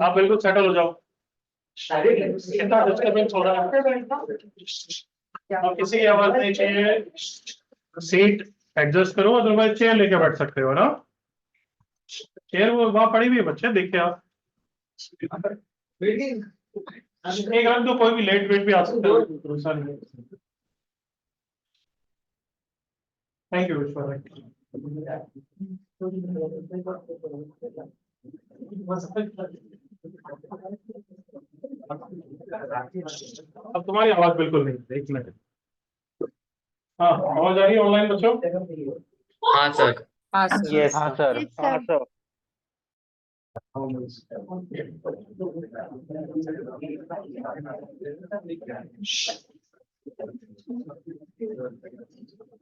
आप बिल्कुल सेटल हो जाओ। कितना डिस्टर्बेंस हो रहा है? आप किसी की आवाज नहीं चाहिए, सीट एडजस्ट करो, अदरवाइज चेयर लेके बैठ सकते हो ना। चेयर वो वहां पड़ी हुई है बच्चे, देखिए आप एक रख दो, कोई भी लेट वेट भी आ सकता है। थैंक यू विश्वा। अब तुम्हारी आवाज बिल्कुल नहीं, एक मिनट। हाँ आवाज आ रही है ऑनलाइन बच्चों? हाँ सर। हाँ सर। यस हाँ सर। हाँ सर।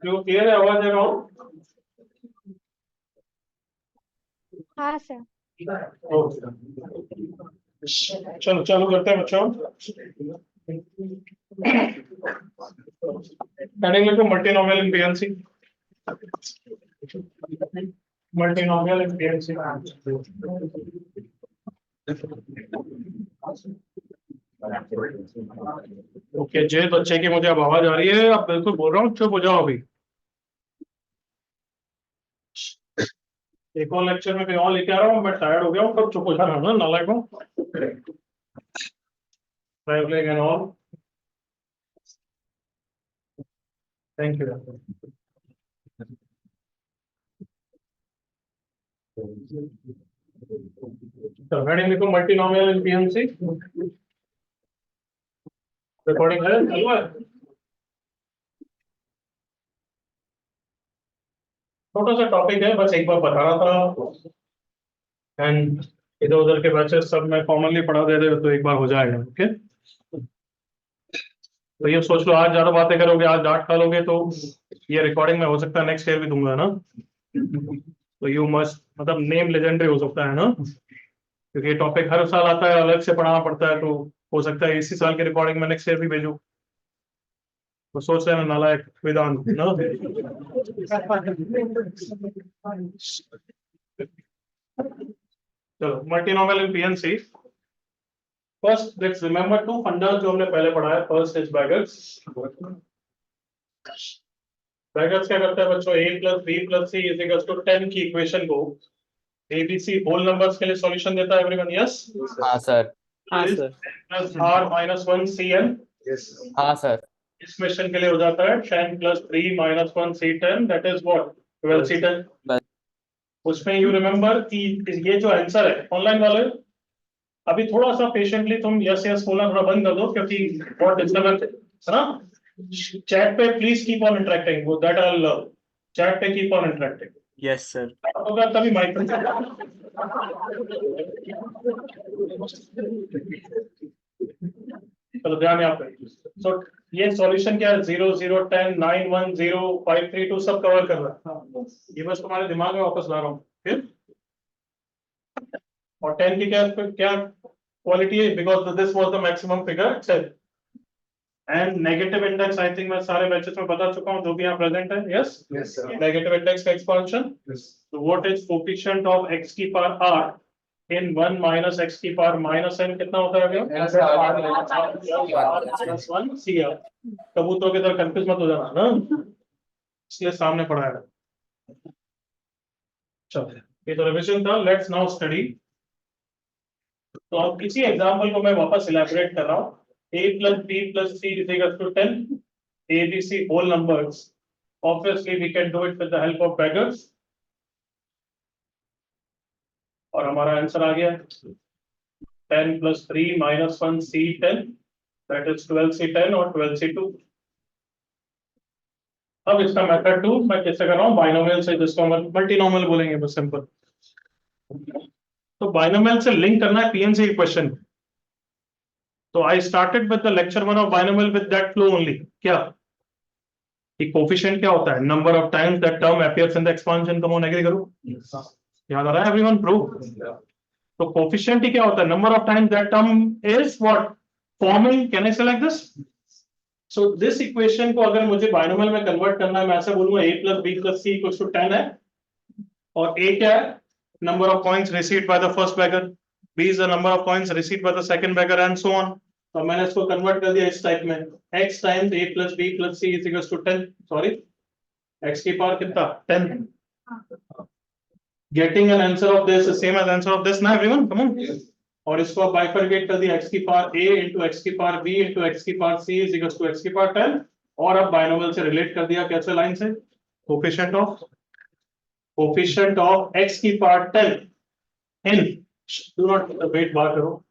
जो क्लियर है आवाज है राउंड? हाँ सर। चलो चालू करते हैं बच्चों। हेडिंग लिखो मल्टीनोमियल इन पीएलसी। मल्टीनोमियल इन पीएलसी। ओके जय बच्चे की मुझे अब आवाज आ रही है, आप बिल्कुल बोल रहा हूँ, चुप हो जाओ अभी। एक और लेक्चर में कहीं और लेके आ रहा हूँ, मैं टायर्ड हो गया हूँ, कब चुप हो जा रहा हूँ ना नालायकों। Travelling and all. Thank you. तो हेडिंग लिखो मल्टीनोमियल इन पीएमसी। रिकॉर्डिंग है, चालू है? छोटा सा टॉपिक है, बस एक बार बताना था। एंड इधर उधर के बैचेस सब मैं कॉमनली पढ़ा दे रहे हो तो एक बार हो जाएगा। ओके तो ये सोच लो, आज ज्यादा बातें करोगे, आज डांट खा लोगे, तो ये रिकॉर्डिंग में हो सकता है नेक्स्ट ईयर भी दूंगा ना। तो यू मस्ट, मतलब नेम लेजेंडरी हो सकता है ना, क्योंकि ये टॉपिक हर साल आता है, अलग से पढ़ाना पड़ता है, तो हो सकता है इसी साल की रिकॉर्डिंग में नेक्स्ट ईयर भी भेजूं। तो सोच रहे हैं नालायक वेदांत ना। चलो multinomial in PNC. First let's remember to fundas जो हमने पहले पढ़ा है। First is beggars. बैगर्स क्या करता है बच्चों? a plus B plus C is equal to 10 की इक्वेशन को एबीसी होल नंबर्स के लिए सॉल्यूशन देता है। Everyone yes? हाँ सर। हाँ sir. Plus r minus 1 cn। हाँ सर। इस क्वेश्चन के लिए हो जाता है 10 plus 3 minus 1 c10, that is what? 12 c10। उसमें यू रिमेंबर कि ये जो आंसर है ऑनलाइन वाले, अभी थोड़ा सा पेशेंटली तुम यस यस बोलना थोड़ा बंद कर दो, क्योंकि बहुत डिस्टर्बेंस है ना। चैट पे प्लीज कीप ऑन इंटरेक्टिंग, वो दैट आई लव। चैट पे keep on interacting. Yes sir. होगा तभी माइक चलो ध्यान यहाँ पे। सो ये सॉल्यूशन क्या है? 0 0 10 9 1 0 5 3 2 सब कवर कर रहा है। ये बस तुम्हारे दिमाग में वापस ला रहा हूँ फिर। और 10 की क्या क्वालिटी है? Because this was the maximum figure 10 and negative index. I think मैं सारे बैचेस में बता चुका हूँ जो भी यहाँ प्रेजेंट है। यस नेगेटिव इंडेक्स का एक्सपांशन। तो what is coefficient of x की पावर r इन 1 माइनस x की पावर माइनस n? कितना होता है प्लस 1 cr। कबूतरों की तरह कंफ्यूज मत हो जाना ना, इसलिए सामने पढ़ा है। चलो ये तो रिवीजन था, लेट्स नाउ स्टडी। तो अब इसी एग्जांपल को मैं वापस इलैबोरेट कर रहा हूँ। a plus b plus c is equal to 10, a b c whole numbers. Obviously we can do it with the help of Bagers. और हमारा आंसर आ गया 10 + 3 - 1 C10 दैट इज 12 C10 और 12 C2। अब इसका मेथड 2 मैं कैसे कर रहा हूँ, बाइनोमियल से, जिसको हम मल्टीनोमियल बोलेंगे बस सिंपल। तो बाइनोमियल से लिंक करना है पीएनसी इक्वेशन। तो I started with the lecture 1 of binomial with that flow only. क्या कि कोफिशिएंट क्या होता है, number of times that term appears in the expansion. Come on agree करो, याद आ रहा है एवरीवन? प्रूव। तो कोफिशिएंट ही क्या होता है, number of times that term is what forming. Can I say like this? So this equation को अगर मुझे बाइनोमियल में कन्वर्ट करना है, मैं ऐसे बोलूंगा a + b + c = 10 है, और a क्या है, number of coins received by the first bagger, b is the number of coins received by the second bagger and so on. तो मैंने इसको कन्वर्ट कर दिया इस टाइप में, x times a + b + c = 10, sorry x की power कितना 10। Getting an answer of this same as answer of this ना एवरीवन, कम ऑन। और इसको आप बाइफरकेट कर दिया, x की पावर a * x की पावर b * x की पावर c = x की पावर 10, और अब बाइनोमियल से रिलेट कर दिया कैसे, लाइन से, कोफिशिएंट ऑफ x की power 10 in, do not wait, बात करो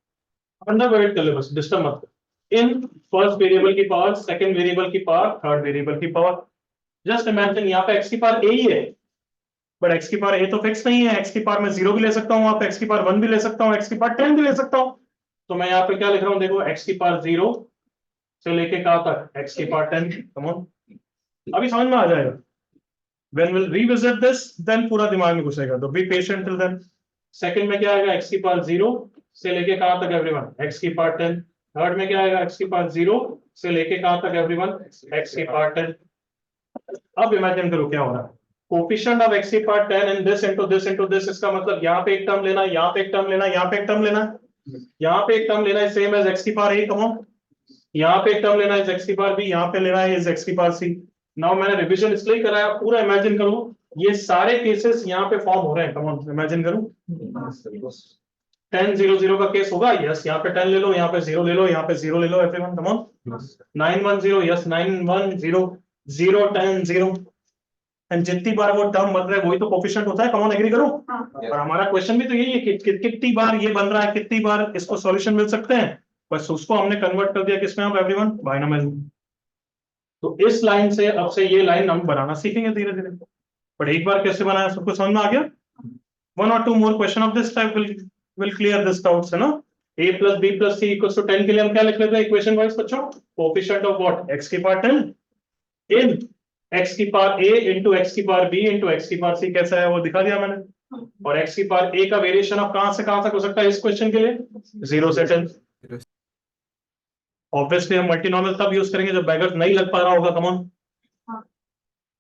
अंदर, वेट कर ले बस, डिस्टर्ब मत कर, इन फर्स्ट वेरिएबल की पावर, सेकंड वेरिएबल की पावर, थर्ड वेरिएबल की पावर। जस्ट इमेजिन यहाँ पे x की पावर a ही है, बट x की पावर a तो फिक्स नहीं है, x की पावर मैं 0 भी ले सकता हूँ, वहां पे x की पावर 1 भी ले सकता हूँ, x की पावर 10 भी ले सकता हूँ। तो मैं यहाँ पे क्या लिख रहा हूँ, देखो x की पावर 0 से लेके कहां तक, x की पावर 10। कम ऑन, अभी समझ में आ जाएगा। When we'll revisit this, then पूरा दिमाग में घुसेगा, तो be patient till then। Second में क्या आएगा, x की पावर 0 से लेके कहां तक एवरीवन, x की पावर 10। थर्ड में क्या आएगा, x की पावर 0 से लेके कहां तक एवरीवन, x की पावर 10। अब इमेजिन करो क्या हो रहा है, कोफिशिएंट ऑफ x की power 10 in this into this into this. इसका मतलब यहाँ पे एक टर्म लेना, यहाँ पे एक टर्म लेना, यहाँ पे एक टर्म लेना, यहाँ पे एक टर्म लेना है सेम एज x की पावर a। कम, यहाँ पे एक टर्म लेना है x की पावर b, यहाँ पे लेना है x की पावर c। नाउ मैंने रिवीजन इसलिए कराया, पूरा इमेजिन करो ये सारे केसेस यहाँ पे फॉर्म हो रहे हैं। कम ऑन, इमेजिन करो 10 0 0 का केस होगा, यस यहाँ पे 10 ले लो, यहाँ पे 0 ले लो, यहाँ पे 0 ले लो everyone. Come on, 9 1 0, yes 9 1 0 0 10 0, and जितनी बार वो टर्म बन रहा है वही तो कोफिशिएंट होता है। कम ऑन, एग्री करो। और हमारा क्वेश्चन भी तो यही है कि कितनी बार ये बन रहा है, कितनी बार इसको सॉल्यूशन मिल सकते हैं, बस उसको हमने कन्वर्ट कर दिया किसमें आप एवरीवन, बाइनोमियल। तो इस लाइन से अब से ये लाइन हम बनाना सीखेंगे धीरे धीरे, बट एक बार कैसे बनाया सबको समझ में आ गया। 1 or 2 more question of this type will clear this doubts, है ना। a + b + c = 10 के लिए हम क्या लिख लेते हैं इक्वेशन वाइज बच्चों, कोफिशिएंट ऑफ व्हाट, x की पावर 10 इन x की पावर a into x की पावर b into x की पावर c। कैसा है वो दिखा दिया मैंने। और x की पावर a का वेरिएशन अब कहां से कहां तक हो सकता है इस क्वेश्चन के लिए, 0 से 10। ऑब्वियसली हम मल्टीनोमियल तब यूज करेंगे जब बैगर नहीं लग पा रहा होगा। कम ऑन,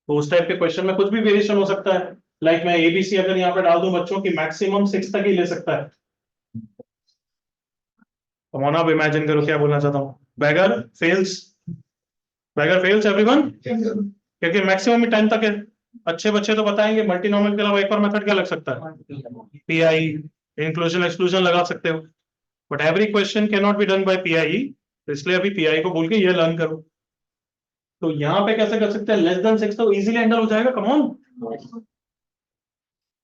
तो उस टाइप के क्वेश्चन में कुछ भी वेरिएशन हो सकता है। लाइक मैं एबीसी अगर यहाँ पे डाल दूं बच्चों की, मैक्सिमम 6 तक ही ले सकता है। तो मोना अब इमेजिन करो क्या बोलना चाहता हूँ, बैगर फेल्स एवरीवन, क्योंकि मैक्सिमम ही 10 तक है। अच्छे बच्चे तो बताएंगे मल्टीनोमियल के अलावा एक और मेथड क्या लग सकता है, पीआई, इंक्लूजन एक्सक्लूजन लगा सकते हो, but every question can not be done by pi, तो इसलिए अभी पीआई को बोल के ये लर्न करो। तो यहाँ पे कैसे कर सकते हैं, लेस देन 6 तो इजीली हैंडल हो जाएगा। कम ऑन,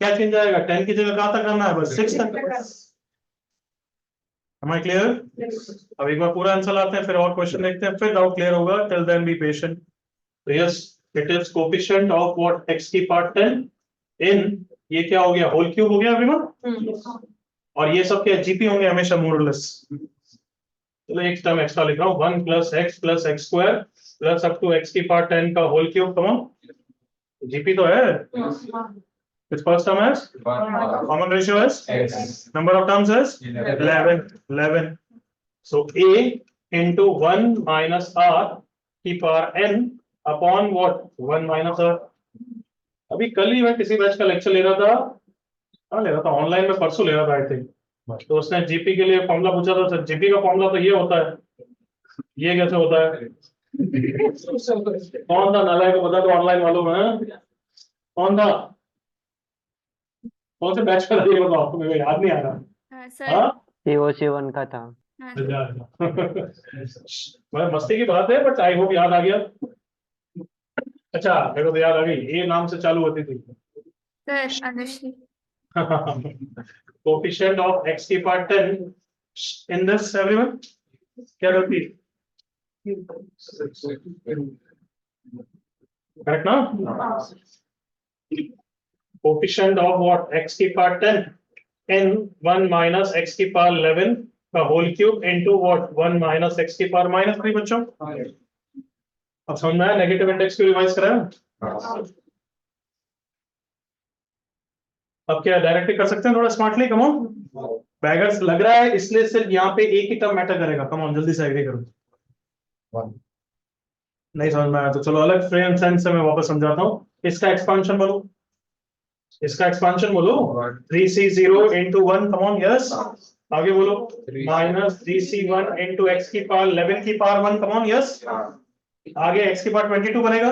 क्या चेंज आएगा, 10 की जगह कहां तक करना है, बस 6 तक। Am I clear? अब एक बार पूरा आंसर लाते हैं, फिर और क्वेश्चन देखते हैं, फिर डाउट क्लियर होगा। Till then be patient. Yes, it is coefficient of what, x की पावर 10 इन, ये क्या हो गया, होल क्यूब हो गया एवरीवन, और ये सब क्या जीपी होंगे हमेशा मोर और लेस। चलो एक टर्म एक्स्ट्रा लिख रहा हूँ, 1 + x + x² plus up to x की पावर 10 का whole cube. Come on, GP तो है। Which first term is? Common ratio is? Number of terms is? 11. So a into 1 minus r की power n upon what? 1 minus r. अभी कल ही मैं किसी batch का लेक्चर ले रहा था, कहाँ ले रहा था, ऑनलाइन में परसों ले रहा था आई थिंक। तो उसने जीपी के लिए फॉर्मूला पूछा था, सर जीपी का फॉर्मूला तो ये होता है, ये कैसे होता है? कौन था नालायक को बता दो, ऑनलाइन वालों में कौन था, कौन से बैच का था ये बताओ, आपको मेरे याद नहीं आ रहा। सर COC1 का था। मैं मस्ती की बात है, बट आई होप याद आ गया। अच्छा मेरे को तो याद आ गई, ए नाम से चालू होती थी। Sir Anushree. Coefficient of x की पावर 10 इन दिस एवरीवन क्या रहती है करेक्ट ना कोफिशिएंट ऑफ व्हाट x की पावर 10 in 1 minus x की पावर 11 का whole cube into what 1 minus x की पावर -3 बच्चों अब समझ में आया नेगेटिव इंडेक्स को रिवाइज कराया अब क्या डायरेक्टली कर सकते हैं थोड़ा स्मार्टली कम ऑन बैगर्स लग रहा है इसलिए सिर्फ यहाँ पे एक ही टर्म मैटर करेगा कम ऑन जल्दी से एग्री करो नहीं समझ में आया तो चलो अलग फ्रेम सेंस से मैं वापस समझाता हूँ इसका एक्सपांशन बोलो 3c0 into 1 come on yes आगे बोलो -3c1 into x की पावर 11 की पावर 1 कम ऑन यस आगे x की पावर 22 बनेगा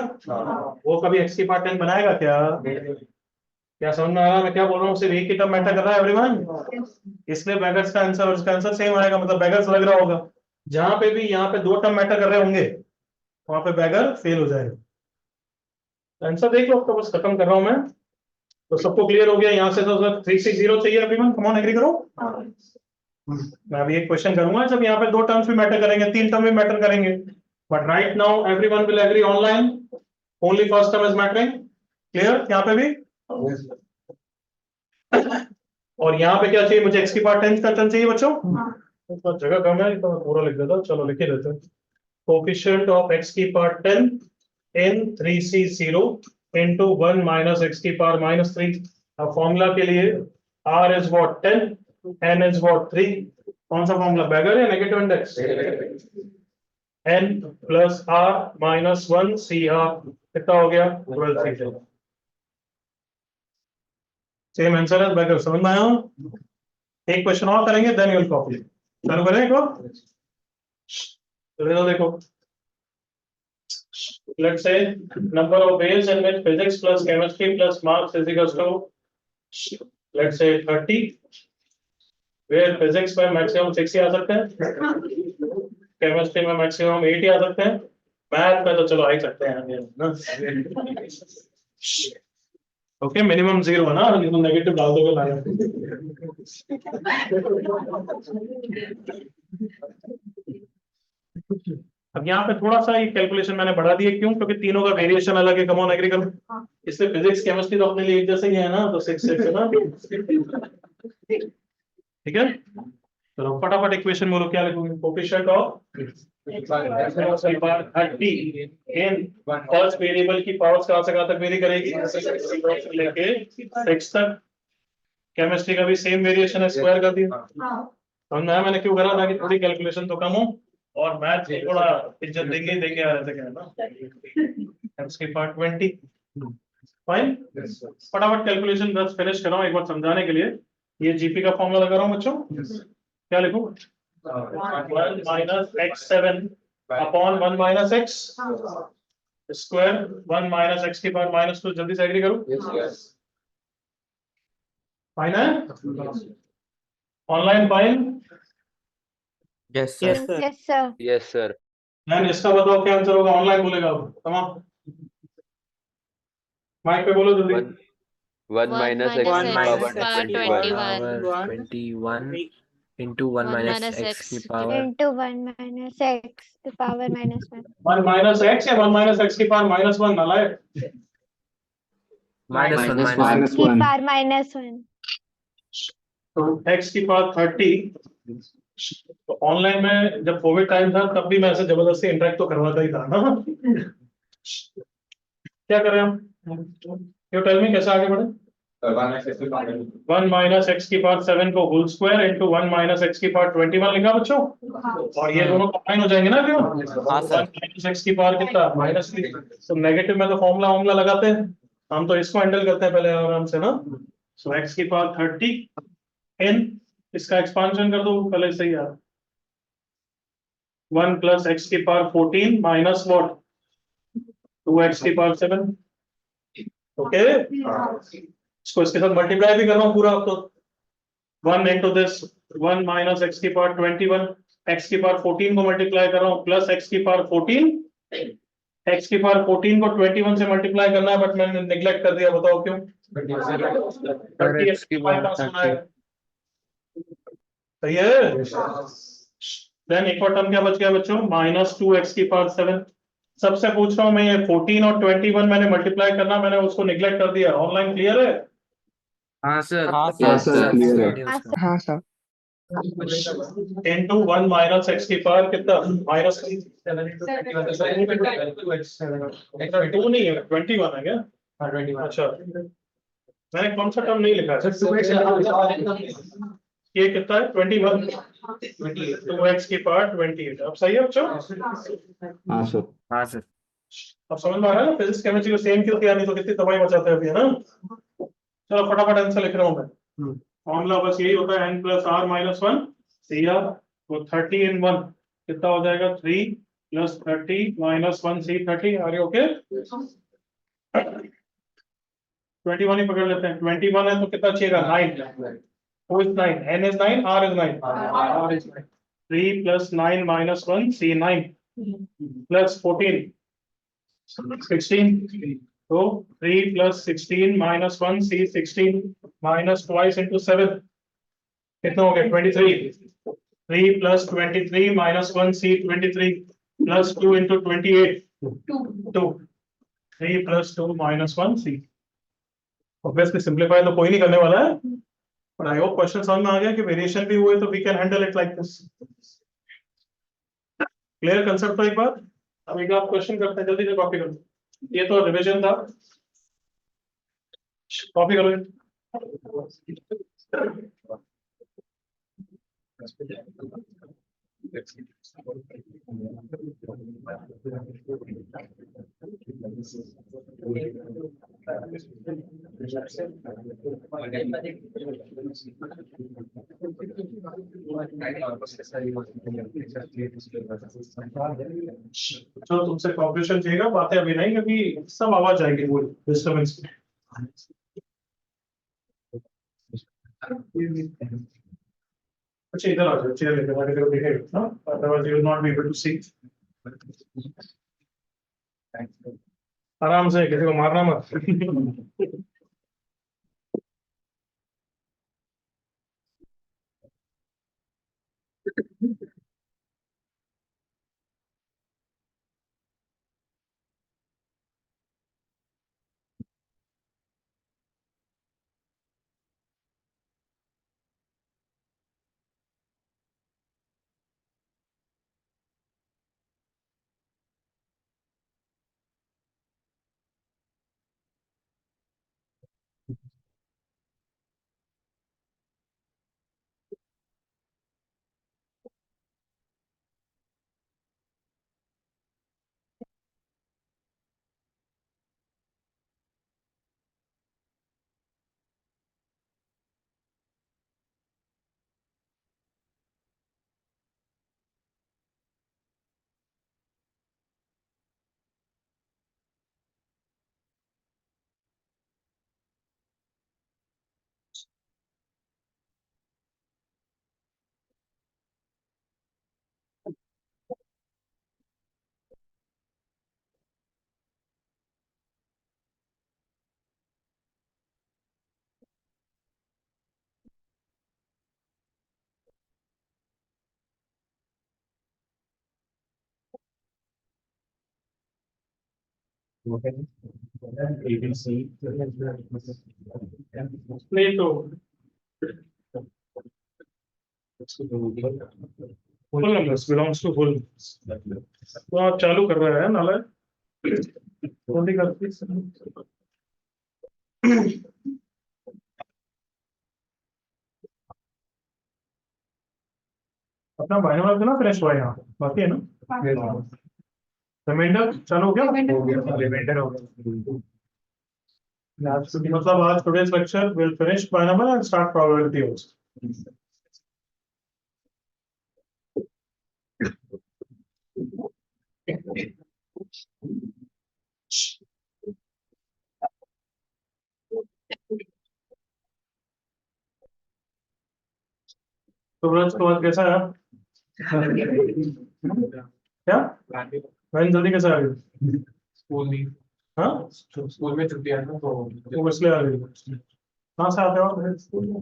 वो कभी x की पावर 10 बनाएगा क्या समझ में आ रहा है मैं क्या बोल रहा हूँ सिर्फ एक ही टर्म मैटर कर रहा है एवरीवन इसलिए बैगर्स का आंसर और इसका आंसर सेम आएगा मतलब बैगर्स लग रहा होगा जहां पे भी यहाँ पे दो टर्म मैटर कर रहे होंगे वहां पे बैगर फेल हो जाएगा आंसर देख लो आपका बस खत्म कर रहा हूं मैं तो सबको क्लियर हो गया यहाँ से तो 360 चाहिए एवरीवन कम ऑन एग्री करो मैं अभी एक क्वेश्चन करूंगा जब यहाँ पे दो टर्म्स भी मैटर करेंगे तीन टर्म भी मैटर करेंगे but right now everyone will agree online only first term is mattering clear यहाँ पे भी और यहाँ पे क्या चाहिए मुझे x की पावर 10 का टर्म चाहिए बच्चों तो जगह कम है तो मैं पूरा लिख देता हूँ चलो लिख ही देते हैं कोफिशिएंट ऑफ x की power 10 in 3c0 into 1 minus x की पावर -3 अब फॉर्मूला के लिए r is what 10 n is what 3 कौन सा फॉर्मूला बैगर है negative index n plus r minus 1 cr कितना हो गया 12c सेम आंसर है बैगर समझ में आया एक क्वेश्चन और करेंगे देन यू विल कॉपी चालू करें एक और देखो let's say number of ways in which physics plus chemistry plus maths is equals to let's say 30 where physics में maximum 6 ही आ सकते हैं chemistry में maximum 8 ही आ सकते हैं math में तो चलो आ ही सकते हैं ओके मिनिमम 0 है ना नेगेटिव डाल दोगे लाइन अब यहाँ पे थोड़ा सा ये कैलकुलेशन मैंने बढ़ा दिया क्यों क्योंकि तीनों का वेरिएशन अलग है कम ऑन एग्री करो इसलिए फिजिक्स केमिस्ट्री तो अपने लिए एक जैसे ही है ना तो 6 है ना ठीक है चलो फटाफट इक्वेशन बोलो क्या लिखोगे coefficient of 30 in first variable की पावर्स कहां से कहां तक वेरी करेगी लेके 6 तक केमिस्ट्री का भी सेम वेरिएशन है स्क्वायर कर दिया समझ में आया मैंने क्यों करा ताकि थोड़ी कैलकुलेशन तो कम हो और मैथ थोड़ा इज्जत देंगे आ रहे थे क्या ना इसके पार्ट 20 फाइन फटाफट कैलकुलेशन बस फिनिश कर रहा हूं एक बार समझाने के लिए ये जीपी का फॉर्मूला लगा रहा हूं बच्चों क्या लिखूं 1 minus x7 upon 1 minus x square 1 minus x की पावर -2 जल्दी से एग्री करो फाइन है online fine Yes, sir. Yes, sir. Yes, sir. मैंने इसका बताओ क्या आंसर होगा ऑनलाइन बोलेगा अब तमाम माइक पे बोलो जल्दी 1 minus x minus power x power 21. 21 into 1 1 minus minus x की x power Into 1 minus x to power -1. 1 minus x या 1 minus x की पावर -1 नालायक minus 1 X minus की power -1. तो x की पावर 30 तो ऑनलाइन में जब कोविड टाइम था तब भी मैं ऐसे जबरदस्ती इंटरेक्ट तो करवाता ही था ना क्या करें हम यू टेल मी कैसे आगे बढ़े 1 minus x की पावर 7 को whole square into 1 minus x की पावर 21 लिखा बच्चों और ये दोनों कंबाइन हो जाएंगे ना क्यों हाँ, सर। 1 minus x की पावर कितना -3 तो नेगेटिव में तो फॉर्मूला लगाते हैं हम तो इसको हैंडल करते हैं पहले आराम से ना सो x की पावर 30 इन इसका एक्सपांशन कर दो पहले से ही यार 1 plus x की पावर 14 minus what 2x की पावर 7 ओके इसको इसके साथ मल्टीप्लाई भी कर रहा हूँ पूरा अब तो 1 into this 1 minus x की पावर 21 x की पावर 14 को मल्टीप्लाई कर रहा हूँ प्लस x की पावर 14 x की पावर 14 को 21 से मल्टीप्लाई करना है बट मैंने निगलेक्ट कर दिया बताओ क्यों 30 x की हमारे पावर पास होना है सही है। देन एक और टर्म क्या बच गया बच्चों, -2x⁴ सबसे पूछ रहा हूं मैं, ये 14 और 21 मैंने मल्टीप्लाई करना, मैंने उसको निग्लेक्ट कर दिया। ऑनलाइन क्लियर है? हाँ सर Yes, sir. clear है। हाँ सर। into 1 minus x की पावर कितना, माइनस 2 नहीं है, 21 है क्या? अच्छा, मैंने कौन सा टर्म नहीं लिखा है? ये कितना है, 21, 2x की पावर 28। अब सही है बच्चों? हाँ सर। हाँ सर। अब समझ में आ रहा है ना, फिजिक्स केमिस्ट्री को सेम क्यों किया, नहीं तो कितनी तबाही मचाते हैं अभी, है ना। चलो फटाफट आंसर लिख रहा हूं मैं। फॉर्मूला बस यही होता है, n + r - 1 CR, तो 30 in 1 कितना हो जाएगा, 3 + 30 - 1 C30। Are you okay? 21 ही पकड़ लेते हैं, 21 है तो कितना चाहिएगा, 9। Who is 9? N is 9, R is 9, R is 9। 3 + 9 - 1 C9 plus 14 16, तो 3 + 16 - 1 C16 minus twice into 7 कितना हो गया, 23। 3 + 23 - 1 C23 plus 2 into 28 2। 3 + 2 - 1 C। Obviously simplify तो कोई नहीं करने वाला है, पर आई होप क्वेश्चन समझ में आ गया कि वेरिएशन भी हुए तो we can handle it like this. Clear concept? तो एक बार अब एक आप क्वेश्चन करते हैं, जल्दी से कॉपी करो। ये तो रिवीजन था, कॉपी करो। चलो तुमसे कॉपरेशन चाहिएगा, बातें अभी नहीं, क्योंकि सब आवाज आएगी वो डिस्टर्बेंस। अच्छा इधर आ जाओ, चेयर लेकर आगे देखो, दिखेगा ना, otherwise you will not be able to see. आराम से, किसी को मारना मत। नहीं तो full numbers belongs to full. तो आप चालू कर रहे हैं नाला, जल्दी करते। अपना बाइनोमियल तो ना फिनिश हुआ, यहाँ बाकी है ना रिमाइंडर। चालू हो गया, रिमाइंडर हो गया। मतलब आज today's lecture will finish binomial and start probability also। तो ब्रज तो आज कैसा है क्या, वैन जल्दी कैसे आ गई? स्कूल में, हाँ स्कूल में छुट्टी है ना, तो इसलिए आ गई। कहाँ से आते हो आप? स्कूल में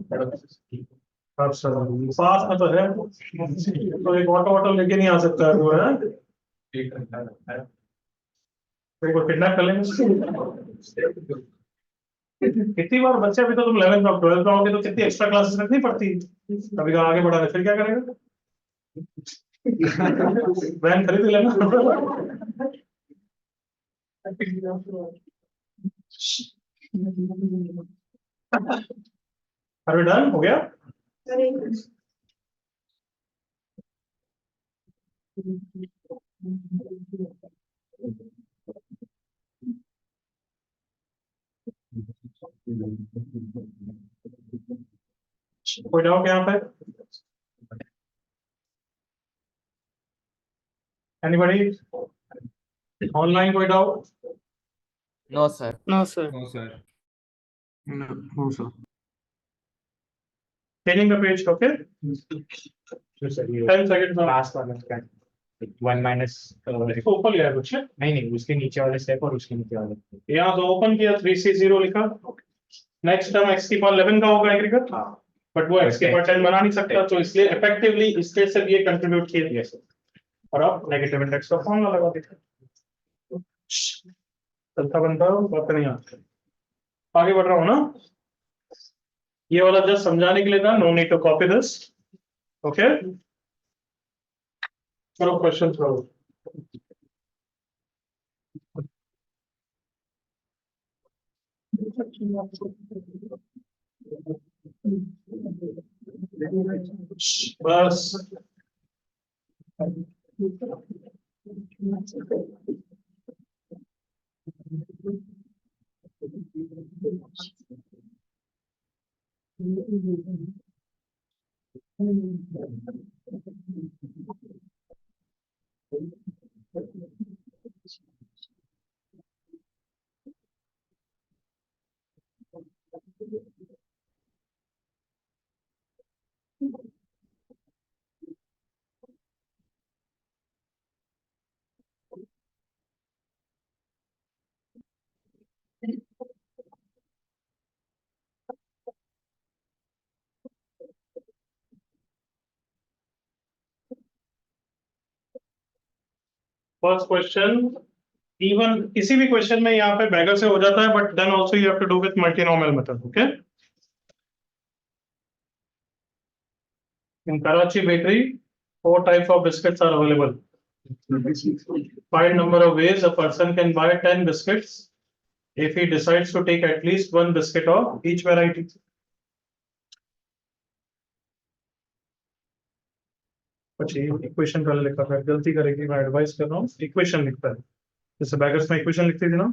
अच्छा पास में तो है, तो एक ऑटो ऑटो लेके नहीं आ सकता है वो, है देखो किडनैप कर लेंगे। कितनी बार बच्चे, अभी तो तुम 11th में 12th में आओगे तो कितनी एक्स्ट्रा क्लासेस रखनी पड़ती, कभी कहा आगे बढ़ा रहे फिर क्या करेगा। वैन खरीद लेना। अरे डन हो गया। कोई डाउट यहाँ पे, एनीबॉडी ऑनलाइन, कोई doubt? No sir. No, sir. No, sir. No, sir. Changing the page, okay 10 second last वाला क्या, 1 माइनस ऊपर लिया है कुछ, नहीं नहीं, उसके नीचे वाले स्टेप और उसके नीचे वाले। यहाँ तो ओपन किया 3C0 लिखा, नेक्स्ट टर्म x की पावर 11 का होगा एग्रीगेट, हाँ बट वो x की पावर 10 बना नहीं सकता, तो इसलिए इफेक्टिवली इससे से ये कंट्रीब्यूट किया। यस और अब नेगेटिव इंडेक्स का फॉर्मूला लगा देते, चलता बनता बात नहीं आता। आगे बढ़ रहा हूँ ना, ये वाला जस्ट समझाने के लिए था, no need to copy this, okay चलो क्वेश्चन करो। बस फर्स्ट क्वेश्चन, इवन किसी भी क्वेश्चन में यहाँ पे बैगर से हो जाता है, but then also you have to do with multinomial method, okay. In Karachi bakery 4 types of biscuits are available. Find number of ways a person can buy 10 biscuits if he decides to take at least one biscuit of each variety. अच्छा equation पहले लिखा था, गलती करेगी, मैं advice कर रहा हूँ, इक्वेशन लिखता है, जैसे बैगर्स में इक्वेशन लिखती थी ना।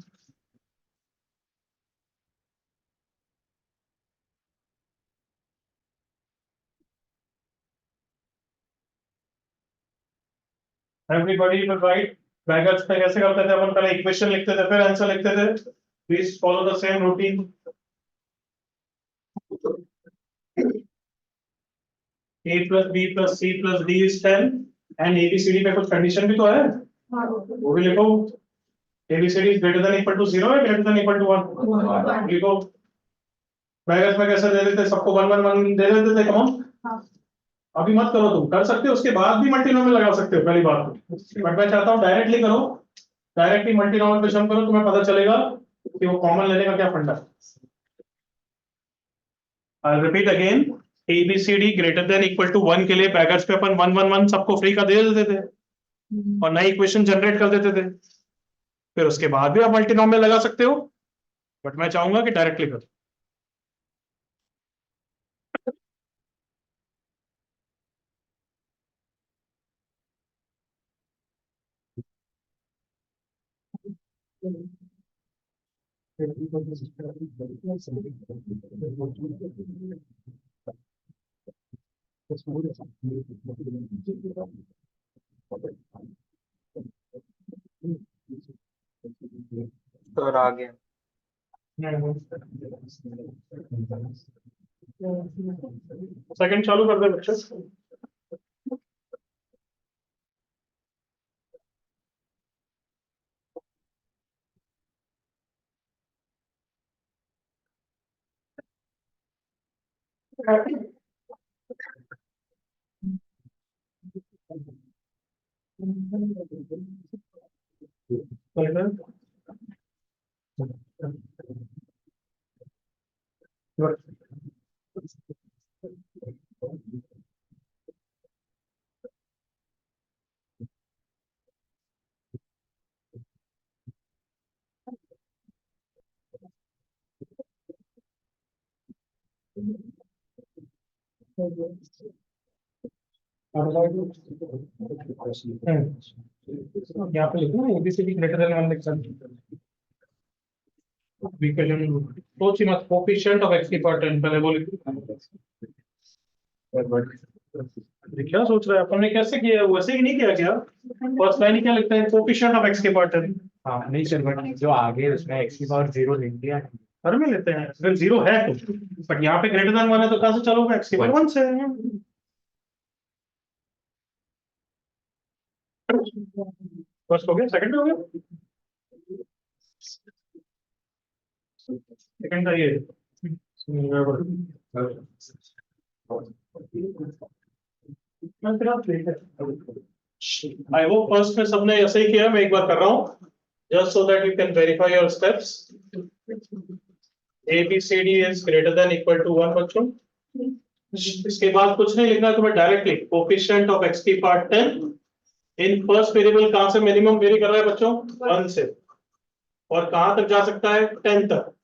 एवरीबॉडी विल राइट, बैगर्स में कैसे करते थे अपन, पहले इक्वेशन लिखते थे फिर आंसर लिखते थे, please follow the same routine. a plus b plus c plus d is 10 and abcd पे कुछ कंडीशन भी तो है, वो भी लिखो। abcd is greater than equal to 0 है greater than equal to 1 लिखो। बैगर्स में कैसे दे देते, सबको 1 1 1 दे देते थे, कम ऑन अभी मत करो, तुम कर सकते हो, उसके बाद भी मल्टीनोमियल लगा सकते हो पहली बात, बट मैं चाहता हूँ डायरेक्टली करो, डायरेक्टली मल्टीनोमियल पे सम करो, तुम्हें पता चलेगा कि वो कॉमन लेने का क्या फंडा है। I repeat again, ABCD greater than equal to 1 के लिए बैगर्स पे अपन 1 1 1 सबको फ्री का दे देते थे और नई इक्वेशन जनरेट कर देते थे, फिर उसके बाद भी आप मल्टीनोमियल लगा सकते हो, बट मैं चाहूंगा कि डायरेक्टली करो। सर आ गया। सेकंड चालू कर दे बच्चे। यहाँ पे लिखो ना एबीसीडी ग्रेटर देन 1 लिख सकते सोच ही मत कोफिशिएंट ऑफ एक्स की पावर 10 पहले वो लिखो क्या सोच रहा है अपन ने कैसे किया वैसे ही नहीं किया क्या फर्स्ट लाइन ही क्या लिखते हैं कोफिशिएंट ऑफ एक्स की पावर 10 हाँ नहीं सर बट जो आगे उसमें x की पावर 0 लिख दिया है। हर में लेते हैं अगर जीरो है तो बट यहाँ पे ग्रेटर देन 1 है तो कहाँ से चलोगे एक्स की पावर 1 से फर्स्ट हो गया सेकंड हो गया सेकंड का ये आई होप फर्स्ट में सबने ऐसे ही किया मैं एक बार कर रहा हूँ just so that you can verify your steps A B C D is greater than equal to 1 बच्चों इसके बाद कुछ नहीं लिखना तुम्हें डायरेक्टली कोफिशिएंट ऑफ एक्स की पावर 10 इन फर्स्ट वेरिएबल कहां से मिनिमम वेरी कर रहा है बच्चों 1 से और कहां तक जा सकता है 10 तक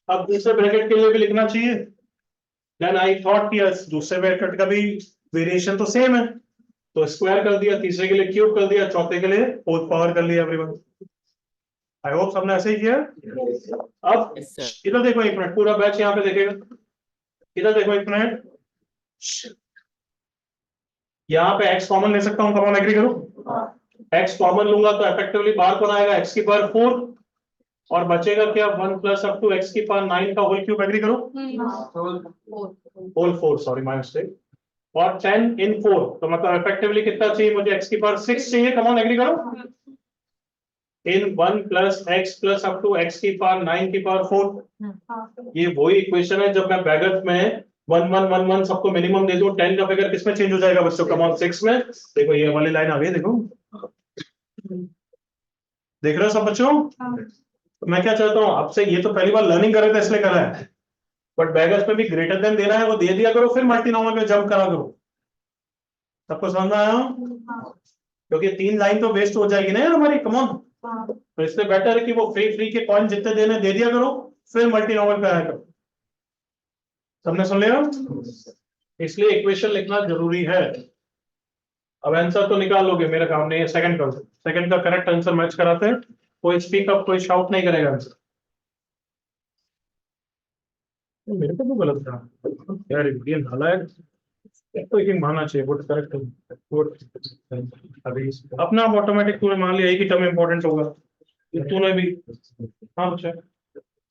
अब दूसरे ब्रैकेट के लिए भी लिखना चाहिए देन आई थॉट कि दूसरे ब्रैकेट का भी वेरिएशन तो सेम है तो स्क्वायर कर दिया तीसरे के लिए क्यूब कर दिया चौथे के लिए फोर्थ पावर कर लिया एवरीवन आई होप सबने ऐसे ही किया अब Yes, sir. इधर देखो एक मिनट पूरा बैच यहाँ पे देखेगा इधर देखो एक मिनट यहाँ पे x कॉमन ले सकता हूँ कॉमन एग्री करो x कॉमन लूंगा तो इफेक्टिवली बाहर कौन आएगा x की पावर 4 और बचेगा क्या 1 प्लस अप टू x की पावर 9 का होल क्यूब एग्री करो होल 4 सॉरी माय मिस्टेक और 10 इन 4 तो मतलब इफेक्टिवली कितना चाहिए मुझे x की पावर 6 चाहिए कम ऑन एग्री करो in 1 plus x plus up to x की पावर 9 की पावर 4 ये वही इक्वेशन है जब मैं ब्रैकेट में 1 1 1 1 सबको मिनिमम दे दूं 10 का फिगर किसमें चेंज हो जाएगा बच्चों कम ऑन 6 में देखो ये वाली लाइन आ गई देखो देख रहे हो सब बच्चों तो मैं क्या चाहता हूँ आपसे ये तो पहली बार लर्निंग कर रहे थे इसलिए कर रहा है बट बैगर्स में भी ग्रेटर देन देना है वो दे दिया करो फिर मल्टीनॉमिनल में जंप करा करो सबको समझ में आया क्योंकि 3 लाइन तो वेस्ट हो जाएगी ना यार हमारी कम ऑन तो इससे बेटर है कि वो फ्री फ्री के कॉइन जितने देने दे दिया करो फिर मल्टीनॉमिनल पे आया करो सबने सुन लिया इसलिए इक्वेशन लिखना जरूरी है अब आंसर तो निकाल लोगे मेरा काम नहीं है सेकंड का करेक्ट आंसर मैच कराते हैं कोई स्पीक अप कोई शाउट नहीं करेगा आंसर मेरे को तो गलत था यार ये नालायक तो एक मानना चाहिए गुड करेक्ट गुड अभी अपना ऑटोमेटिक तूने मान लिया एक ही टर्म इंपॉर्टेंट होगा तूने भी हाँ बच्चा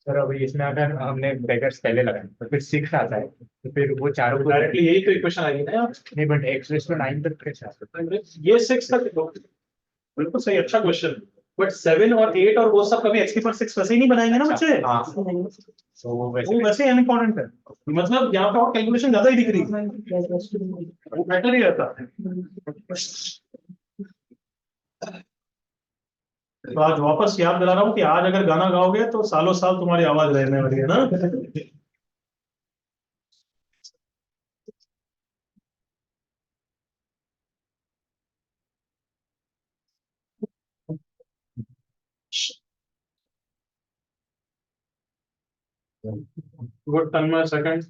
सर अभी इसमें अगर हमने ब्रैकेट्स पहले लगाए तो फिर 6 आता है तो फिर वो चारों को डायरेक्टली यही तो इक्वेशन आएगी ना यार नहीं बट x रेस to 9 तक कैसे आ सकता है? ये 6 तक देखो बिल्कुल सही अच्छा क्वेश्चन बट 7 और 8 और वो सब कभी x की पावर 6 वैसे ही नहीं बनाएंगे ना बच्चे हाँ तो वो वैसे वैसे इम्पोर्टेंट है मतलब यहाँ पे और कैलकुलेशन ज्यादा ही दिख रही है वो बेटर ही रहता है तो आज वापस याद दिला रहा हूँ कि आज अगर गाना गाओगे तो सालों साल तुम्हारी आवाज रहने वाली है ना गुड टर्न में सेकंड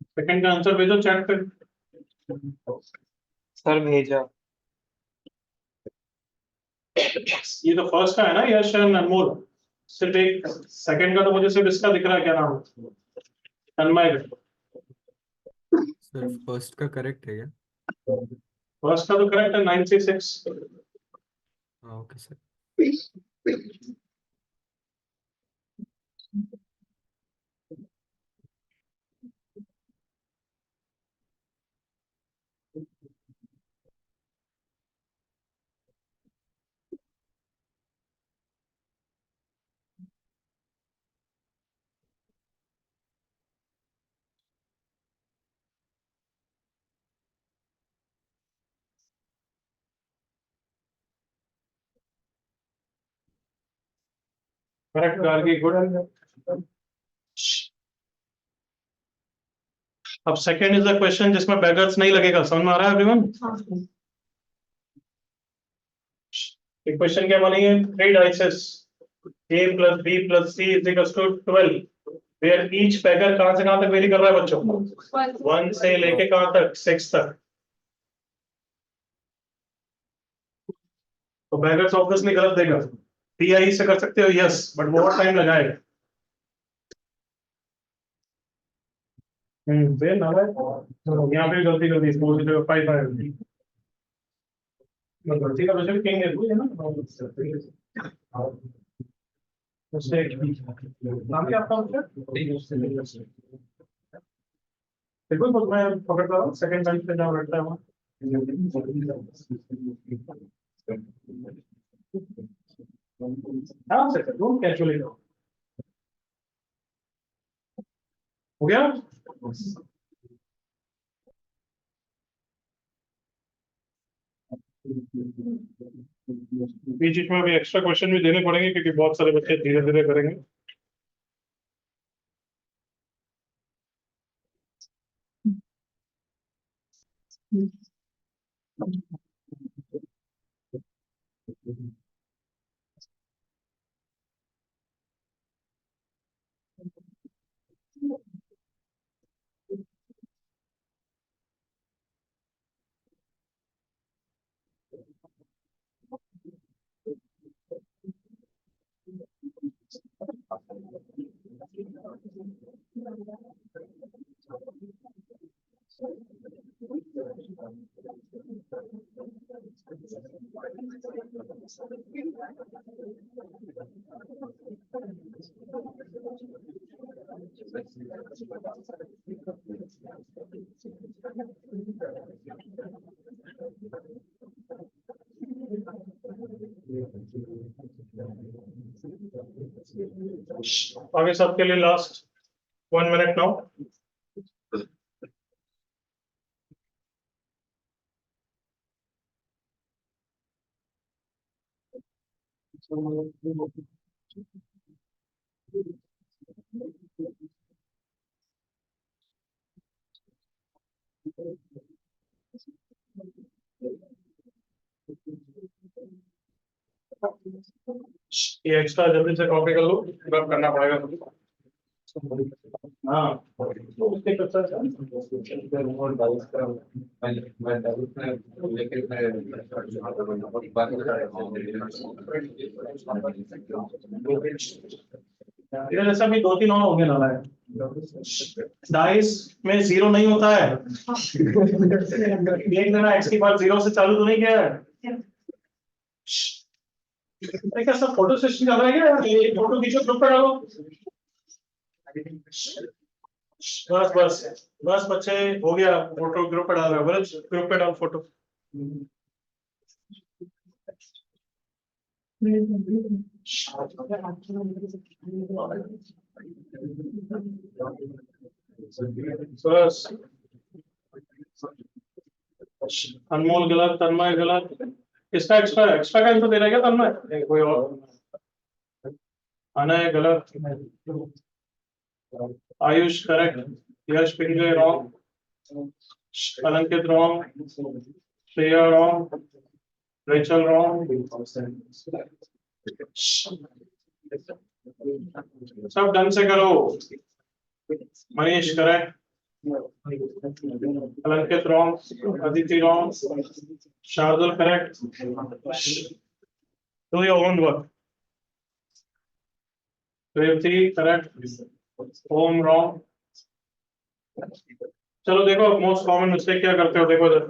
सेकंड का आंसर भेजो चैट पे सर भेजा ये तो फर्स्ट का है ना यश एंड अनमोल सिर्फ एक सेकंड का तो मुझे सिर्फ इसका दिख रहा है क्या नाम है तन्मय सर फर्स्ट का करेक्ट है क्या? फर्स्ट का तो करेक्ट है 936 हाँ okay sir. Correct Gargi, good. अब सेकंड इज द क्वेश्चन जिसमें बेगर्स नहीं लगेगा, समझ में आ रहा है एवरीवन? इक्वेशन क्या बनी है? 3 dices a plus b plus c is equals to 12, where each beggar कहां से कहां तक वेरी कर रहा है बच्चों? 1 से लेके कहां तक? 6 तक। तो बेगर्स ऑब्वियसली गलत देगा। pi से कर सकते हो यस, बट बहुत टाइम लगाएगा। वे ना है, यहाँ पे गलती कर दी, 4 की जगह 5 आया। मैं गलती का वजह किंग है ना, उससे नाम क्या आपका? बिल्कुल, तो मैं पकड़ता हूँ सेकंड टाइम पे जहाँ बैठता है वहाँ। हाँ सर, डोंट कैजुअली हो गया। बीच बीच में अभी एक्स्ट्रा क्वेश्चन भी देने पड़ेंगे क्योंकि बहुत सारे बच्चे धीरे धीरे करेंगे। आगे सबके लिए लास्ट 1 मिनट नाउ। ये एक्स्ट्रा जल्दी से कॉपी कर लो, रब करना पड़ेगा तुमको। हाँ उसके इधर जैसा भी 2-3 और होंगे ना है। डाइस में 0 नहीं होता है। देख लेना x की बात 0 से चालू तो नहीं किया है। क्या सब फोटो सेशन चल रहा है क्या? ये फोटो खींचो, ग्रुप पे डालो। बस बस बस बच्चे, हो गया। फोटो ग्रुप पे डाल रहे हो, ग्रुप पे डाल फोटो। बस अनमोल गलत, तन्मय गलत। इसका एक्स्ट्रा एक्स्ट्रा का आंसर दे रहा है क्या तन्मय? कोई और? अनय गलत, Ayush correct, Yash Pingle wrong, Alankit wrong, Shreya wrong, Rachel wrong. सब ढंग से करो। Manish correct, Alankit wrong, Aditi wrong, Shardul correct. Do your own work. Revati correct, Om wrong. चलो देखो मोस्ट कॉमन मिस्टेक क्या करते हो, देखो इधर।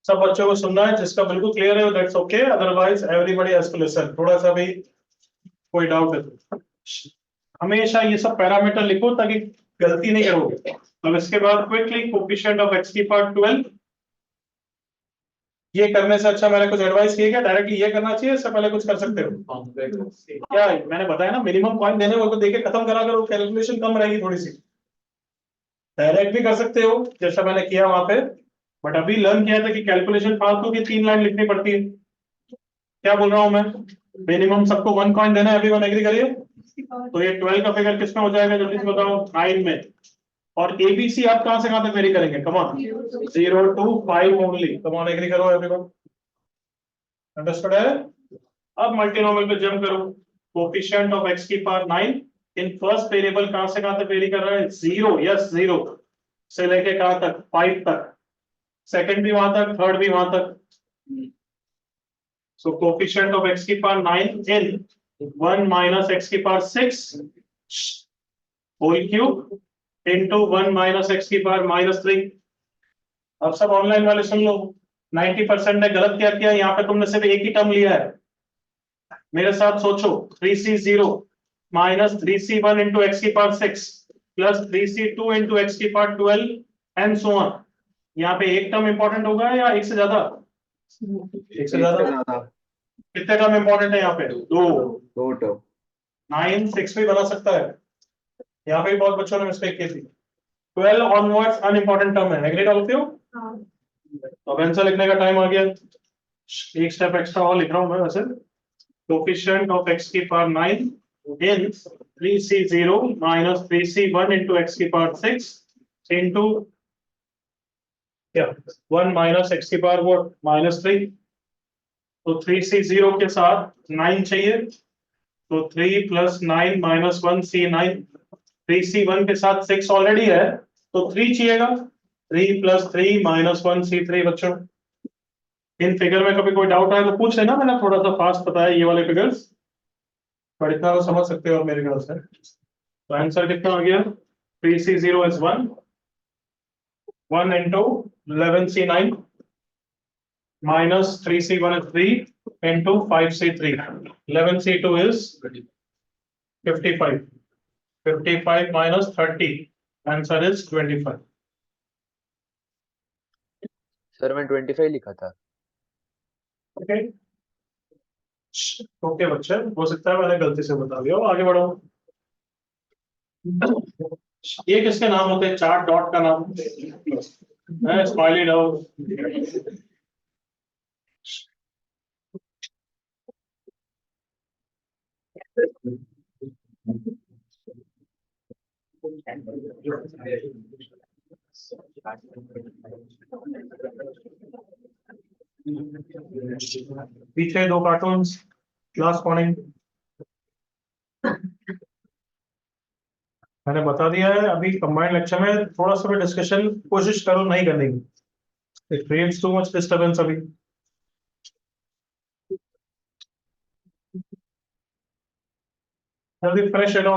सब बच्चों को सुनना है, जिसका बिल्कुल क्लियर है that's okay, otherwise everybody has to listen. थोड़ा सा भी कोई डाउट है तो हमेशा ये सब पैरामीटर लिखो ताकि गलती नहीं करोगे। अब इसके बाद क्विकली कोएफिशिएंट ऑफ x की पावर 12। ये करने से अच्छा मैंने कुछ एडवाइस किया क्या? डायरेक्टली ये करना चाहिए, इससे पहले कुछ कर सकते हो क्या? मैंने बताया ना, मिनिमम पॉइंट देने वाले को देके खत्म करा करो, कैलकुलेशन कम रहेगी थोड़ी सी। डायरेक्ट भी कर सकते हो जैसा मैंने किया वहां पे, बट अभी लर्न किया था कि कैलकुलेशन फालतू की 3 लाइन लिखनी पड़ती है। क्या बोल रहा हूं मैं? मिनिमम सबको 1 कॉइन देना है, एवरीवन एग्री करिए। तो ये 12 का फिगर किसमें हो जाएगा जल्दी से बताओ, 9 में। और एबीसी आप कहां तक वेरी करेंगे, come on 0 to 5 only, come on agree करो एवरीवन, अंडरस्टूड है। अब मल्टीनोमियल पे जंप करो, कोएफिशिएंट ऑफ x की पावर 9 इन फर्स्ट वेरिएबल कहां तक वेरी कर रहा है, 0, यस 0 से लेके कहां तक, 5 तक, सेकंड भी वहां तक, थर्ड भी वहां तक। So coefficient of x की पावर 9 in 1 minus x की power 6 whole cube into 1 minus x की पावर -3। अब सब ऑनलाइन वाले सुन लो, 90% ने गलत क्या किया, यहाँ पे तुमने सिर्फ एक ही टर्म लिया है। मेरे साथ सोचो, 3c0 minus 3c1 into x की power 6 plus 3c2 into x की पावर 12 and so on। यहाँ पे एक टर्म इंपॉर्टेंट होगा या एक से ज्यादा, एक से ज्यादा। कितने टर्म इंपॉर्टेंट है यहाँ पे, दो टर्म। 9 6 भी बना सकता है, यहाँ पे भी बहुत बच्चों ने मिस्टेक की थी। 12 ऑनवर्ड्स अनइंपॉर्टेंट टर्म है, एग्री ऑल ऑफ यू। अब आंसर लिखने का टाइम आ गया, एक स्टेप एक्स्ट्रा और लिख रहा हूं मैं वैसे। कोएफिशिएंट ऑफ x की पावर 9 इन 3c0 minus 3c1 into x की पावर 6 into क्या 1 minus x की पावर वो -3। तो 3c0 के साथ 9 चाहिए, तो 3 plus 9 minus 1 c9। 3c1 के साथ 6 ऑलरेडी है, तो 3 चाहिएगा, 3 plus 3 minus 1 c3। बच्चों इन फिगर में कभी कोई डाउट आए तो पूछ लेना, मैंने थोड़ा सा फास्ट बताया ये वाले फिगर्स, पर इतना तो समझ सकते हो मेरे ख्याल से। तो आंसर कितना आ गया, 3c0 is 1 into 11c9 minus 3c1 is 3 into 5c3। 11c2 is 55, 55 minus 30, answer is 25। Sir मैं 25 लिखा था। ओके ओके बच्चे, हो सकता है मैंने गलती से बता दिया हो, आगे बढ़ो। ये किसके नाम होते हैं, चार डॉट का नाम है, स्माइली डॉट। पीछे दो कार्टून्स, क्लास मॉर्निंग। मैंने बता दिया है, अभी कंबाइंड लेक्चर में थोड़ा सा भी डिस्कशन कोशिश करो नहीं करने की, it creates too much disturbance. अभी जल्दी फ्रेश हो।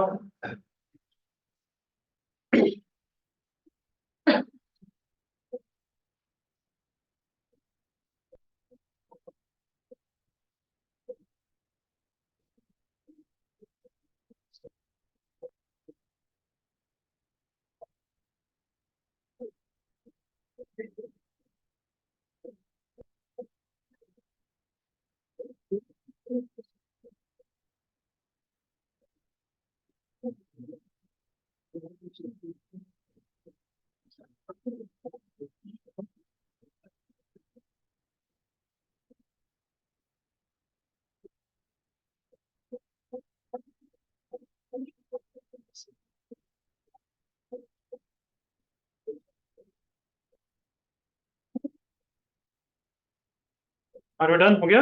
आर डन, हो गया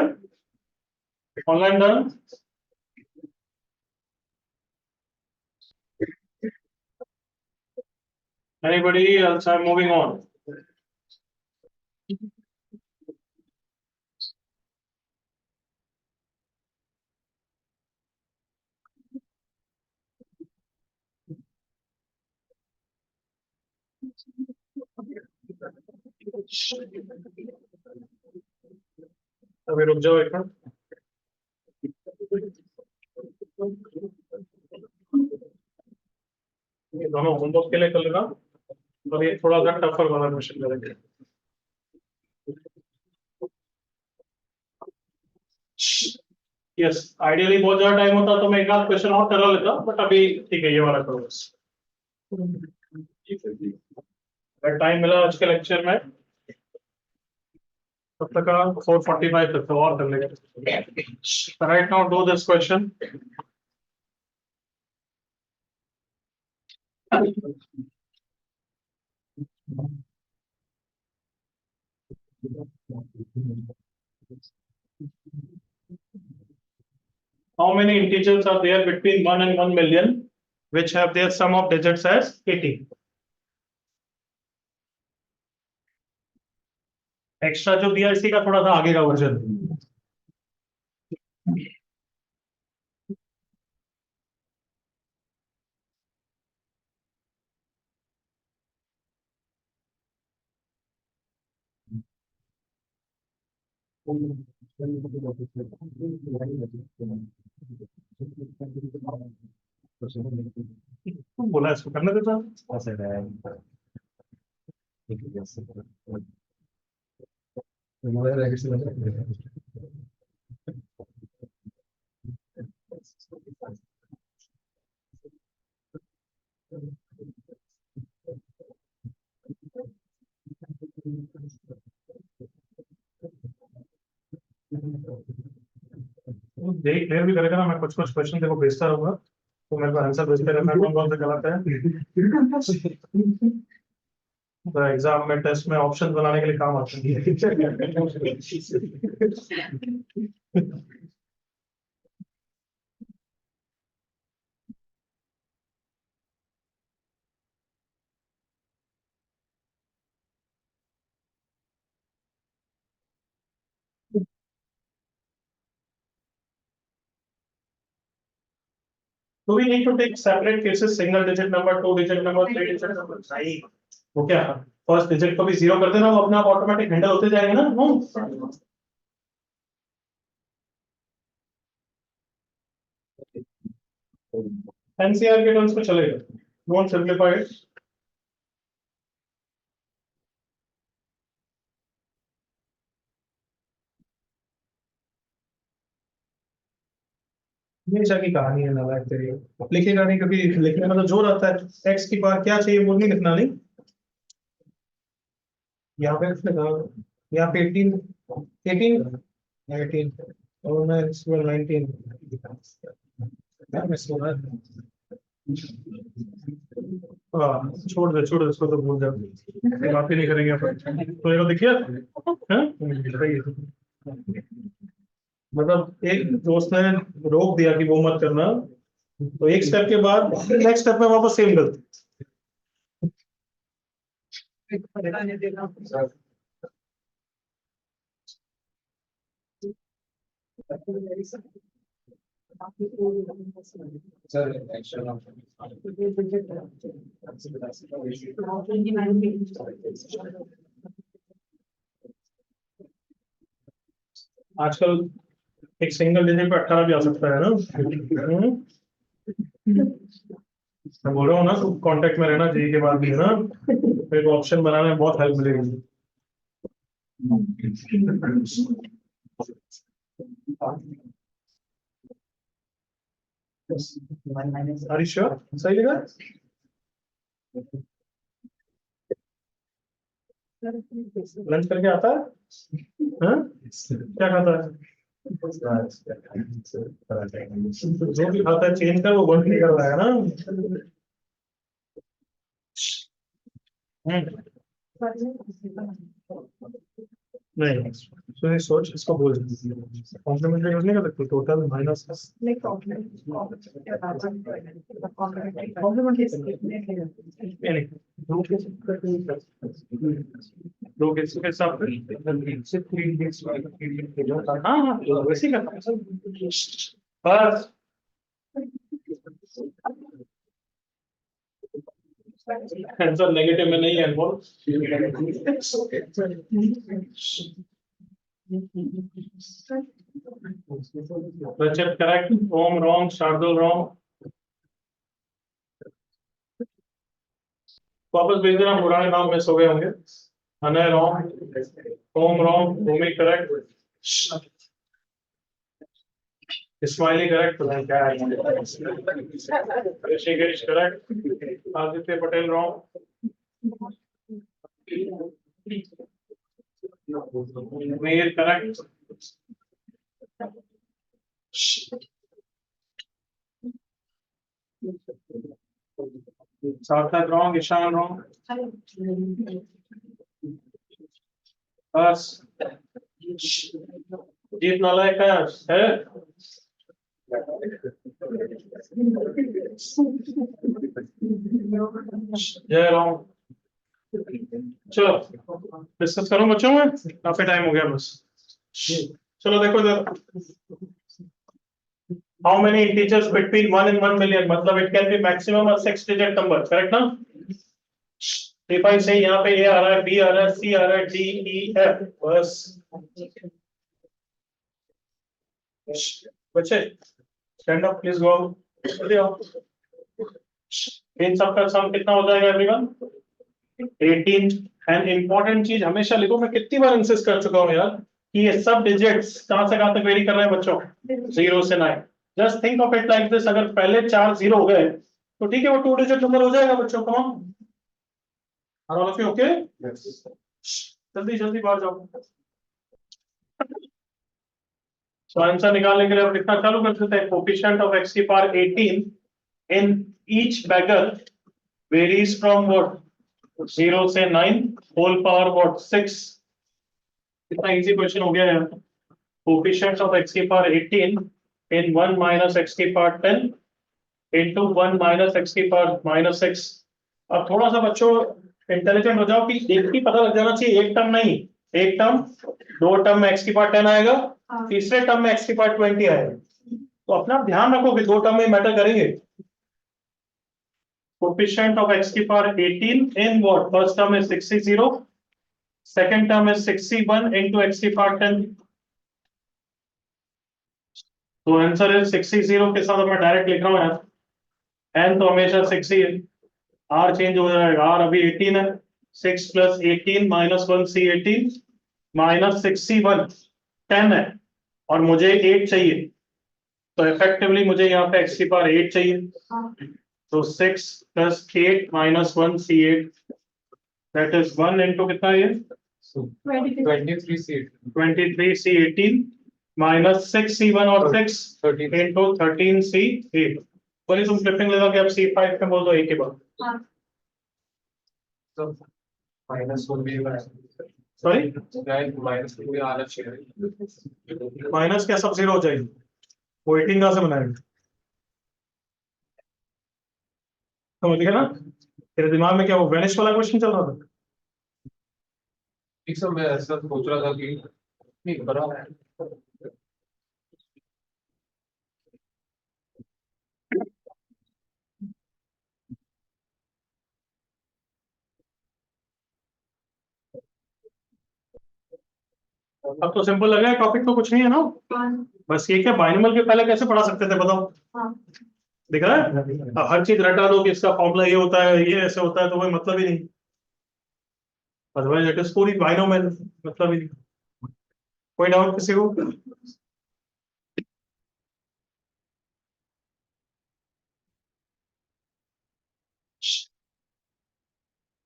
online done. Anybody else? I'm moving on. अभी रुक जाओ एक मिनट, ये दोनों होमवर्क के लिए कर लेना, और ये थोड़ा सा टफर वाला क्वेश्चन करेंगे। यस आइडियली बहुत ज्यादा टाइम होता तो मैं एक आध क्वेश्चन और करा लेता, बट अभी ठीक है, ये वाला करो बस। टाइम मिला आज के लेक्चर में, तब तक 4:45 तक तो और कर लेंगे. Right now do this question. How many integers are there between 1 and 1 million which have their sum of digits as 80? Extra जो दिया इसी का थोड़ा सा आगे का वर्जन. तुम बोला इसको करने देता. देख क्लियर भी करेगा ना. मैं कुछ कुछ क्वेश्चन देखो भेजता रहूंगा तो मेरे को आंसर भेजते रहना कौन कौन से गलत है. तो एग्जाम में टेस्ट में ऑप्शन बनाने के लिए काम आते हैं. So we need to take separate cases, single digit number, two digit number, three digit number. नहीं. वो क्या फर्स्ट डिजिट को भी जीरो कर देना, वो अपने आप ऑटोमेटिक हैंडल होते जाएंगे ना. एनसीआर के टर्म्स पे चलेगा. Don't simplify it. हमेशा की कहानी है नालायक तेरी. लिखेगा नहीं कभी. लिखने में तो जोर आता है. एक्स की बार क्या चाहिए वो नहीं लिखना. नहीं यहाँ पे यहाँ पे 18 और मैं 19. हाँ छोड़ दे इसको तो भूल जाओ. बात ही नहीं करेंगे अपन. तो ये देखिए मतलब एक दोस्त ने रोक दिया कि वो मत करना, तो एक स्टेप के बाद नेक्स्ट स्टेप में वापस सेम गलती. आजकल एक सिंगल डिजिट पे 18 भी आ सकता है ना. मैं बोल रहा हूँ ना, तो कांटेक्ट में रहना जी के बाद भी है ना. फिर ऑप्शन बनाने में बहुत हेल्प मिलेगी. Are you sure? सही लगा. लंच करके आता है. हाँ? क्या खाता है. जो भी खाता है चेंज कर. वो वर्क नहीं कर रहा है ना. नहीं तो ये सोच इसको बोल कॉम्प्लीमेंट्री यूज नहीं कर सकते. टोटल माइनस दो केस के साथ. हाँ हाँ वैसे करना बस. आंसर नेगेटिव में नहीं है. Rachit correct. Om wrong. Shardul wrong. वापस भेज देना. पुराने नाम मिस हो गए होंगे. अनय रॉन्ग. ओम रॉन्ग. भूमि करेक्ट. Smiley correct. क्या है Rishikesh correct. Aditya Patel wrong. Mir correct. Sarthak wrong, Ishan wrong. Bas. Jeet nalayak hai. जय राम। चलो डिस्कस करो बच्चों में, काफी टाइम हो गया बस। चलो देखो इधर, how many integers between 1 and 1 million, मतलब इट कैन बी मैक्सिमम और 6 डिजिट नंबर, करेक्ट ना? डिफाइन से यहाँ पे ए आ रहा है, बी आ रहा है, सी आ रहा है, डी ई एफ, बस बच्चे स्टैंड अप प्लीज, गो जल्दी आओ। इन सब का सम कितना हो जाएगा एवरीवन? 18। एंड इंपॉर्टेंट चीज हमेशा लिखो, मैं कितनी बार इंसिस्ट कर चुका हूं यार कि ये सब डिजिट्स कहां से कहां तक वेरी कर रहे हैं बच्चों, 0 से 9। Just think of it like this, अगर पहले 4 0 हो गए तो ठीक है, वो 2 डिजिट नंबर हो जाएगा बच्चों। Come on, are all of you okay? जल्दी जल्दी बाहर जाओ। सो आंसर निकालने के लिए अब लिखना चालू कर देते हैं। कोएफिशिएंट ऑफ x की power 18 in each bagger varies from what, 0 से 9 होल पावर व्हाट 6। कितना इजी क्वेश्चन हो गया यार। कोएफिशिएंट ऑफ x की पावर 18 इन 1 minus x की पावर 10 into 1 minus x की पावर -6। अब थोड़ा सा बच्चों इंटेलिजेंट हो जाओ कि एक ही पता लग जाना चाहिए, एक टर्म नहीं, एक टर्म, 2 टर्म में x की पावर 10 आएगा, तीसरे टर्म में x की पावर 20 आएगा। तो अपना ध्यान रखो कि 2 टर्म में मैटर करेंगे। कोएफिशिएंट ऑफ x की power 18 in what, first term is 60, second term is 61 into x की पावर 10। तो आंसर है 60 के साथ मैं डायरेक्ट लिख रहा हूं यार, n तो हमेशा 60 है, r चेंज हो जाएगा, r अभी 18 है, 6 + 18 - 1 c 18 - 61 10 है, और मुझे 8 चाहिए, तो इफेक्टिवली मुझे यहाँ पे x की पावर 8 चाहिए। तो 6 + 8 - 1 c 8, दैट इज 1 into कितना ये 23 सीट 23 c 18 - 6 c 1 और 6 into 13 c 8। बोलिए तुम फ्लिपिंग लगा के अब c 5 में बोल दो एक के बाद। तो -1 भी सॉरी, माइनस भी आना चाहिए। माइनस क्या सब 0 हो जाएगी, वो 18 कहां से बनाएंगे? समझ गया ना? तेरे दिमाग में क्या वो वैनिश वाला क्वेश्चन चल रहा था? एक समय मैं ऐसा सोच रहा था कि नहीं बड़ा है। अब तो सिंपल लग रहा है, टॉपिक तो कुछ नहीं है ना, बस ये क्या बाइनोमियल के पहले कैसे पढ़ा सकते थे बताओ? दिख रहा है? अब हर चीज रटा दो कि इसका फॉर्मूला ये होता है, ये ऐसे होता है, तो कोई मतलब ही नहीं, अदरवाइज इट इज पूरी बाइनोमियल, मतलब ही नहीं। कोई डाउट किसी को?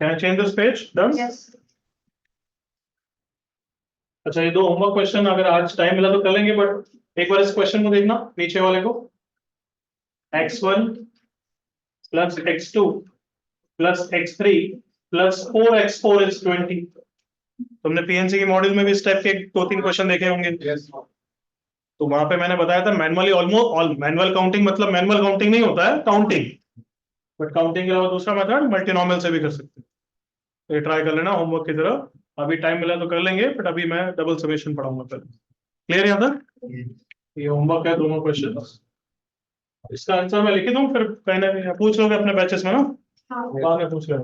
Can I change this page? Done. अच्छा, ये 2 होमवर्क क्वेश्चन अगर आज टाइम मिला तो कर लेंगे, बट एक बार इस क्वेश्चन को देखना, नीचे वाले को, x1 + x2 + x3 + 4x4 is 20। तुमने पीएनसी की मॉड्यूल में भी इस टाइप के 2-3 क्वेश्चन देखे होंगे। तो वहां पे मैंने बताया था manually, almost all manual counting, मतलब मैनुअल काउंटिंग नहीं होता है, काउंटिंग, बट काउंटिंग के अलावा दूसरा मेथड मल्टीनोमियल से भी कर सकते हैं। तो ये ट्राई कर लेना होमवर्क की तरह, अभी टाइम मिला तो कर लेंगे, बट अभी मैं डबल समेशन पढ़ाऊंगा पहले। क्लियर है यहाँ तक? ये होमवर्क है, दोनों क्वेश्चन, इसका आंसर मैं लिख दूं, फिर कहीं ना कहीं पूछ लोगे अपने बैचेस में ना, बाद में पूछ लेना।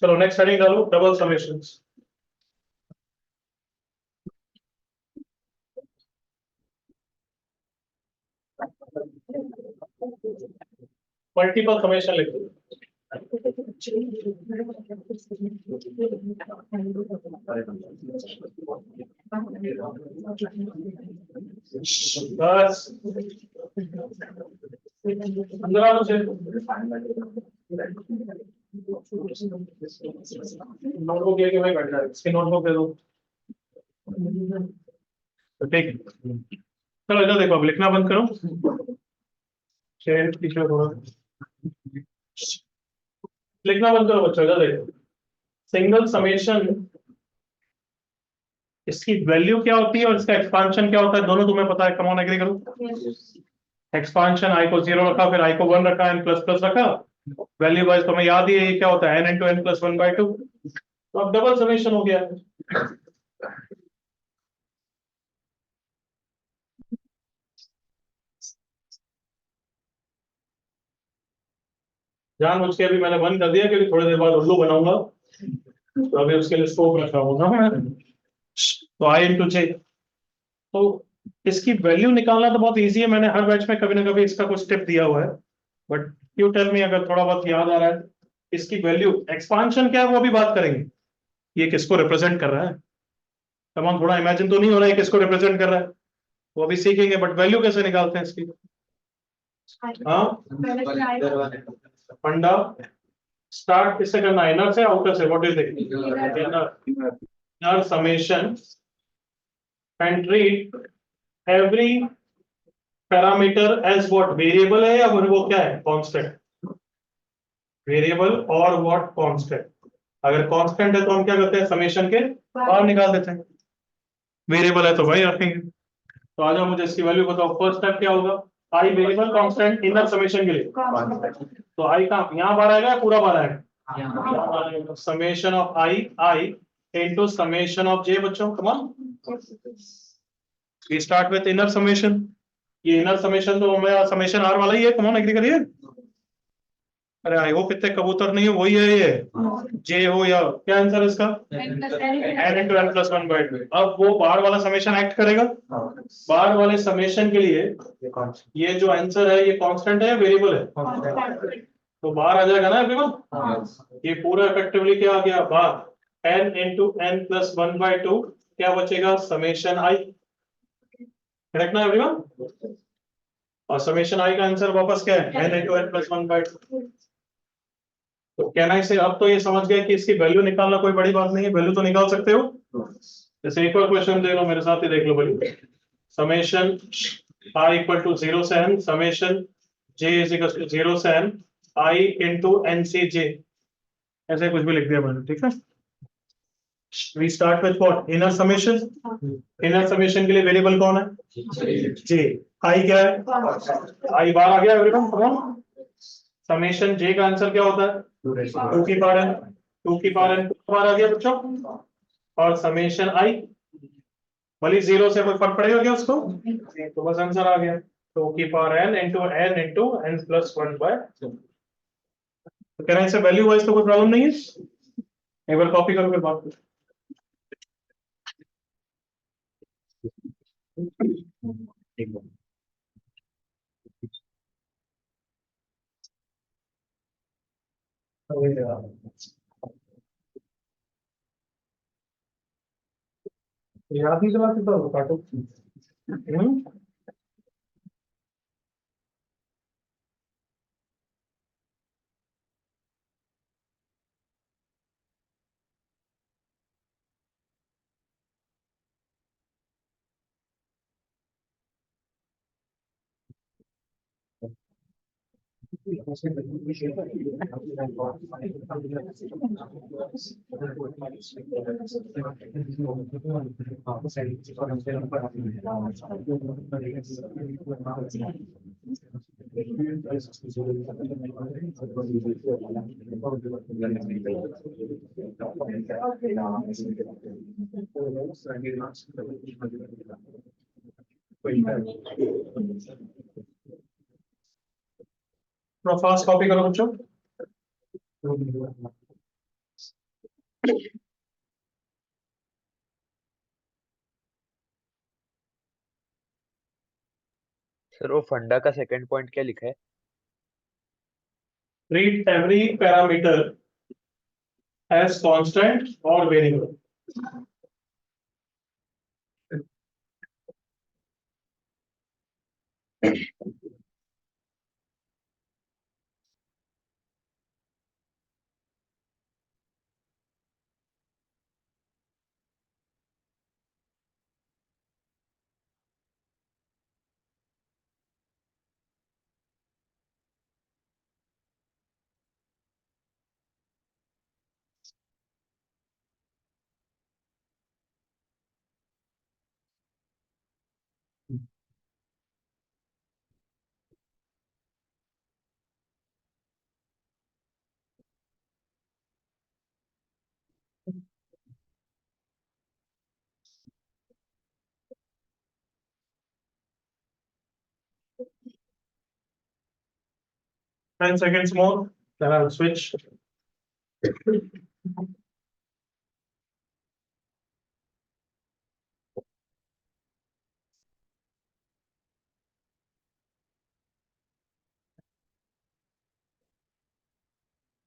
चलो नेक्स्ट हेडिंग डालो, डबल समेशंस। मल्टीपल समेशन लिख दो। बस अंदर आओ से, नोटबुक लेके भाई बैठ जाए, इसकी नोटबुक दे दो। तो ठीक, चलो इधर देखो, अब लिखना बंद करो। शेयर पीछे थोड़ा, लिखना बंद करो बच्चों, इधर देखो। सिंगल समेशन, इसकी वैल्यू क्या होती है और इसका एक्सपांशन क्या होता है, दोनों तुम्हें पता है। कम ऑन एग्री करो। एक्सपांशन आई को 0 रखा, फिर आई को 1 रखा, एन प्लस प्लस रखा। वैल्यू वाइज तुम्हें याद ही है ये क्या होता है, एन इंटू एन प्लस 1/2। तो अब डबल समेशन हो गया। जानबूझ के अभी मैंने बंद कर दिया क्योंकि थोड़ी देर बाद उल्लू बनाऊंगा, तो अभी उसके लिए स्कोप रखा हुआ मैं। तो आई इंटू जे, तो इसकी वैल्यू निकालना तो बहुत इजी है, मैंने हर बैच में कभी ना कभी इसका कुछ टिप दिया हुआ है। बट यू टेल मी अगर थोड़ा बहुत याद आ रहा है। इसकी वैल्यू, एक्सपांशन क्या है वो अभी बात करेंगे। ये किसको रिप्रेजेंट कर रहा है, तमाम थोड़ा इमेजिन तो नहीं हो रहा है किसको रिप्रेजेंट कर रहा है, वो अभी सीखेंगे। बट वैल्यू कैसे निकालते हैं इसकी? हाँ, फंडा स्टार्ट किससे करना है, इनर से आउटर से? What do you think? Inner summation and treat every parameter as what, variable है या वो क्या है, कांस्टेंट? वेरिएबल और व्हाट, कांस्टेंट। अगर कांस्टेंट है तो हम क्या करते हैं, समेशन के बाहर निकाल देते हैं। वेरिएबल है तो वही रखेंगे। तो आ जाओ, मुझे इसकी वैल्यू बताओ। फर्स्ट स्टेप क्या होगा, I variable constant inner summation के लिए। तो आई का यहाँ बाहर आएगा या पूरा बाहर आएगा? Summation of I into summation of J. बच्चों come on, we start with inner summation. ये इनर समेशन तो मेरा समेशन आर वाला ही है। कम ऑन एग्री करिए। अरे आई होप इतने कबूतर नहीं हो, वही है ये। जे हो या क्या आंसर इसका, एन इंटू एन प्लस 1/2। अब वो बाहर वाला समेशन एक्ट करेगा। बाहर वाले समेशन के लिए ये जो आंसर है ये कांस्टेंट है या वेरिएबल है? तो बाहर आ जाएगा ना एवरीवन। ये पूरा इफेक्टिवली क्या आ गया बाहर, एन इंटू एन प्लस 1/2। क्या बचेगा, समेशन आई। करेक्ट ना एवरीवन? और समेशन आई का आंसर वापस क्या है, एन इंटू एन प्लस 1/2। तो कहना इसे, अब तो ये समझ गए कि इसकी वैल्यू निकालना कोई बड़ी बात नहीं है, वैल्यू तो निकाल सकते हो। जैसे एक और क्वेश्चन देख लो, मेरे साथ ही देख लो भाई। समेशन आई इक्वल टू 0 से n, summation j is equal to 0 से n i into N C J. ऐसे कुछ भी लिख दिया मैंने, ठीक है। We start with what, inner summation. Inner summation के लिए वेरिएबल कौन है, j। i क्या है, i बार आ गया एवरीवन। समेशन j का आंसर क्या होता है, 2 की पावर n। 2 की पावर n बार आ गया बच्चों। और समेशन i, भले 0 से कोई फर्क पड़ेगा क्या उसको, तो बस आंसर आ गया। 2 की power n into n plus 1/2। तो कह रहे हैं इसे वैल्यू वाइज तो कोई प्रॉब्लम नहीं है। एक बार कॉपी करो फिर बात करो। याद नहीं चला तो काटो। थोड़ा फास्ट कॉपी करो बच्चों। सर वो फंडा का सेकंड पॉइंट क्या लिखा है? Treat every parameter as constant और variable. 10 seconds more, then I'll switch.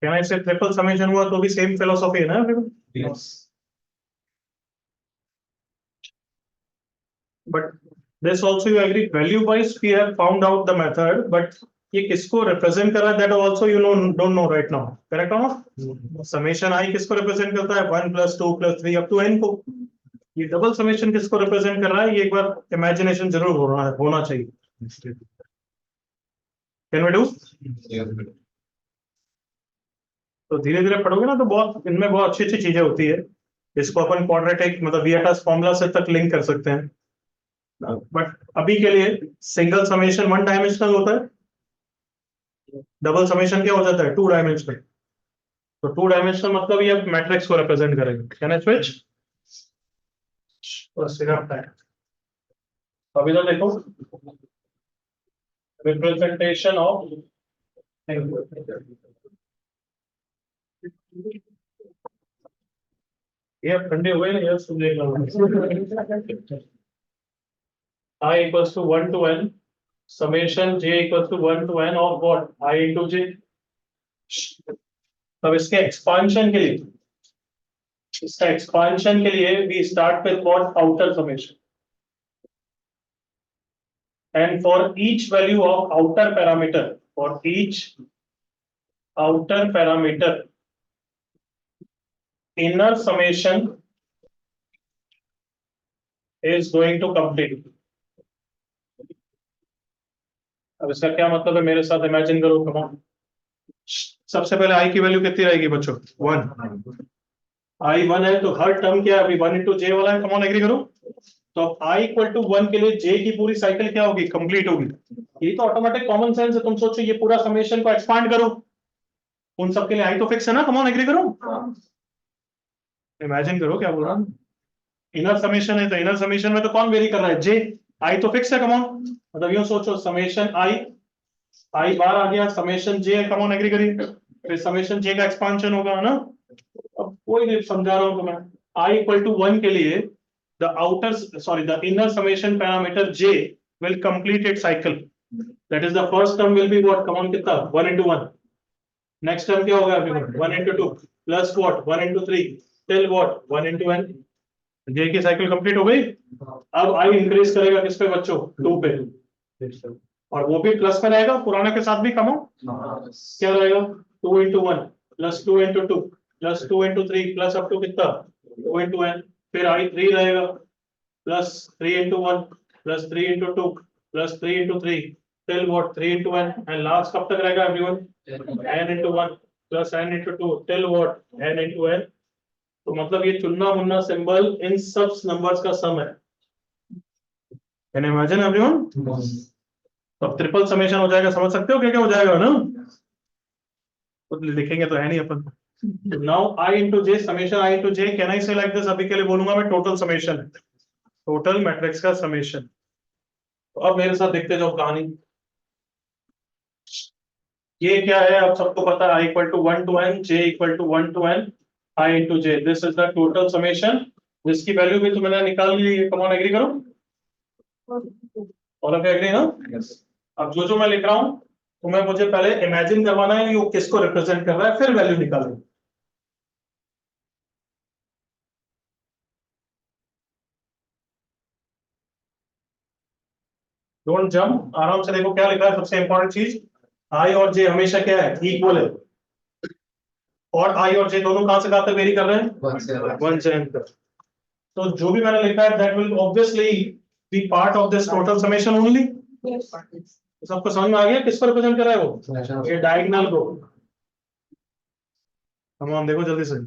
Can I say triple summation हुआ तो भी same philosophy है ना everyone? Yes. But this also you agree value wise we have found out the method, but ये किसको represent कर रहा है that also you know don't know right now, correct or not? Summation I किसको represent करता है 1 plus 2 plus 3 up to n को. ये double summation किसको represent कर रहा है, ये एक बार imagination जरूर होना चाहिए. Can we do? तो धीरे धीरे पढ़ोगे ना तो बहुत इनमें बहुत अच्छी अच्छी चीजें होती है. इसको अपन क्वाड्रेटिक मतलब वियटास फॉर्मूला से तक लिंक कर सकते हैं. बट अभी के लिए सिंगल समेशन 1 डायमेंशनल होता है, डबल समेशन क्या हो जाता है 2 डायमेंशनल. तो 2 डायमेंशनल मतलब ये मैट्रिक्स को रिप्रेजेंट करेंगे. Can I switch? बस इनफ टाइम. अभी तो देखो रिप्रेजेंटेशन ऑफ ये ठंडे हुए ना यार, सुन देख लो. I equals to 1 to n summation j equals to 1 to n of what I into j. अब इसके एक्सपांशन के लिए we start with what outer summation, and for each value of outer parameter inner summation is going to complete. अब इसका क्या मतलब है मेरे साथ इमेजिन करो. कम सबसे पहले i की वैल्यू कितनी रहेगी बच्चों 1. i 1 है तो हर टर्म क्या है अभी 1 into j वाला है. कम ऑन एग्री करो. तो i इक्वल टू 1 के लिए j की पूरी साइकिल क्या होगी कंप्लीट होगी. ये तो ऑटोमेटिक कॉमन सेंस है. तुम सोचो ये पूरा समेशन को एक्सपांड करो, उन सब के लिए i तो फिक्स है ना. कम ऑन एग्री करो. इमेजिन करो क्या बोल रहा हूं. इनर समेशन है तो इनर समेशन में तो कौन वेरी कर रहा है j. i तो फिक्स है. कम ऑन मतलब यूं सोचो समेशन i बार आ गया, समेशन j है. कम ऑन एग्री करिए. फिर समेशन j का एक्सपांशन होगा ना. अब कोई नहीं समझा रहा हूं तुम्हें. i इक्वल टू 1 के लिए the inner summation parameter j will complete its cycle. That is the first term will be what? Come on कितना 1 into 1. next term क्या होगा everyone 1 into 2 plus what 1 into 3 till what 1 into n. j की cycle complete हो गई. अब i increase करेगा किस पे बच्चों 2 पे, और वो भी प्लस में रहेगा. पुराने के साथ भी कम हो क्या रहेगा 2 into 1 plus 2 into 2 plus 2 into 3 plus up to कितना 2 into n. फिर i 3 रहेगा plus 3 into 1 plus 3 into 2 plus 3 into 3 till what 3 into n. and last कब तक रहेगा everyone n into 1 plus n into 2 till what n into n. तो मतलब ये चुनना मुन्ना सिंबल इन सब नंबर्स का सम है. Can imagine everyone. तो ट्रिपल समेशन हो जाएगा. समझ सकते हो क्या क्या हो जाएगा ना. तो लिखेंगे तो है नहीं अपन. Now i into j summation i into j can I say like this. अभी के लिए बोलूंगा मैं टोटल समेशन, टोटल मैट्रिक्स का समेशन. तो अब मेरे साथ देखते जाओ कहानी. ये क्या है अब सबको पता है. i equal to 1 to n j equal to 1 to n i into j. this is the total summation जिसकी वैल्यू भी तुमने निकाल ली है. कम ऑन एग्री करो. और अब एग्री ना. अब जो मैं लिख रहा हूं तुम्हें मुझे पहले इमेजिन करवाना है ये किसको रिप्रेजेंट कर रहा है, फिर वैल्यू निकालो. डोंट जंप, आराम से देखो क्या लिखा है. सबसे इंपॉर्टेंट चीज i और j हमेशा क्या है इक्वल है, और i और j दोनों कहां से कहां तक वेरी कर रहे हैं 1 से n तक. तो जो भी मैंने लिखा है that will obviously be part of this total summation only. सबको समझ में आ गया किसको रिप्रेजेंट कर रहा है वो. ये डायगोनल को. हम देखो जल्दी से.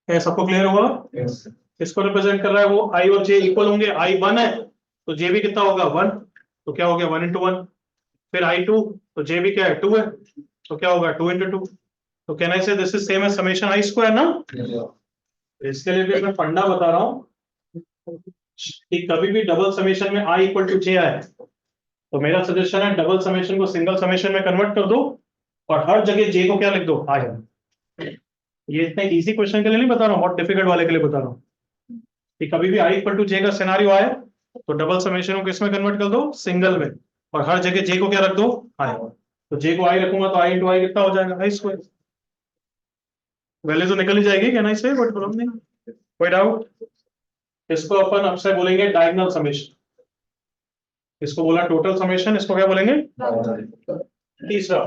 क्या सबको क्लियर हुआ. किसको रिप्रेजेंट कर रहा है वो. i और j इक्वल होंगे. i 1 है तो j भी कितना होगा 1. तो क्या हो गया 1 into 1. फिर i 2 तो j भी क्या है 2 है तो क्या होगा 2 into 2. तो can I say this is same as summation i square ना. इसके लिए भी मैं फंडा बता रहा हूं कि कभी भी डबल समेशन में i इक्वल टू j आए तो मेरा सजेशन है डबल समेशन को सिंगल समेशन में कन्वर्ट कर दो और हर जगह जे को क्या लिख दो आई। ये इतने इजी क्वेश्चन के लिए नहीं बता रहा हूँ, बहुत डिफिकल्ट वाले के लिए बता रहा हूँ कि कभी भी आई इक्वल टू जे का सिनेरियो आए तो डबल समेशन को किसमें कन्वर्ट कर दो, सिंगल में, और हर जगह जे को क्या रख दो आई। तो जे को आई रखूंगा तो आई इंटू आई कितना हो जाएगा, आई स्क्वायर। वैल्यू तो निकल ही जाएगी क्या, नहीं से बट प्रॉब्लम नहीं, कोई डाउट। इसको अपन अब से बोलेंगे डायगोनल समेशन, इसको बोला टोटल समेशन, इसको क्या बोलेंगे। तीसरा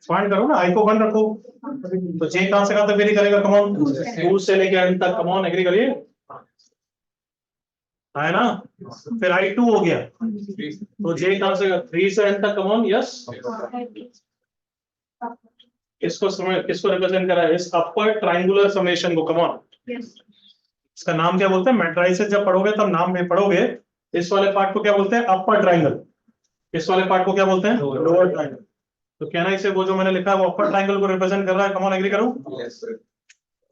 फाइंड करो ना, आई को 1 रखो तो जे कहां से कहां तक वेरी करेगा, कमॉन 2 से लेके एंड तक, कमॉन एग्री करिए, है ना। फिर आई 2 हो गया तो जे कहां से 3 से एंड तक, कमॉन यस। किसको रिप्रेजेंट करा है, इस अपर ट्रायंगुलर समेशन को, कमॉन। इसका नाम क्या बोलते हैं, मैट्राइसेस जब पढ़ोगे तब नाम में पढ़ोगे, इस वाले पार्ट को क्या बोलते हैं, अपर ट्रायंगल, इस वाले पार्ट को क्या बोलते हैं, लोअर ट्रायंगल। तो कहना इसे वो जो मैंने लिखा है वो अपर ट्रायंगल को रिप्रेजेंट कर रहा है, कमॉन एग्री करो।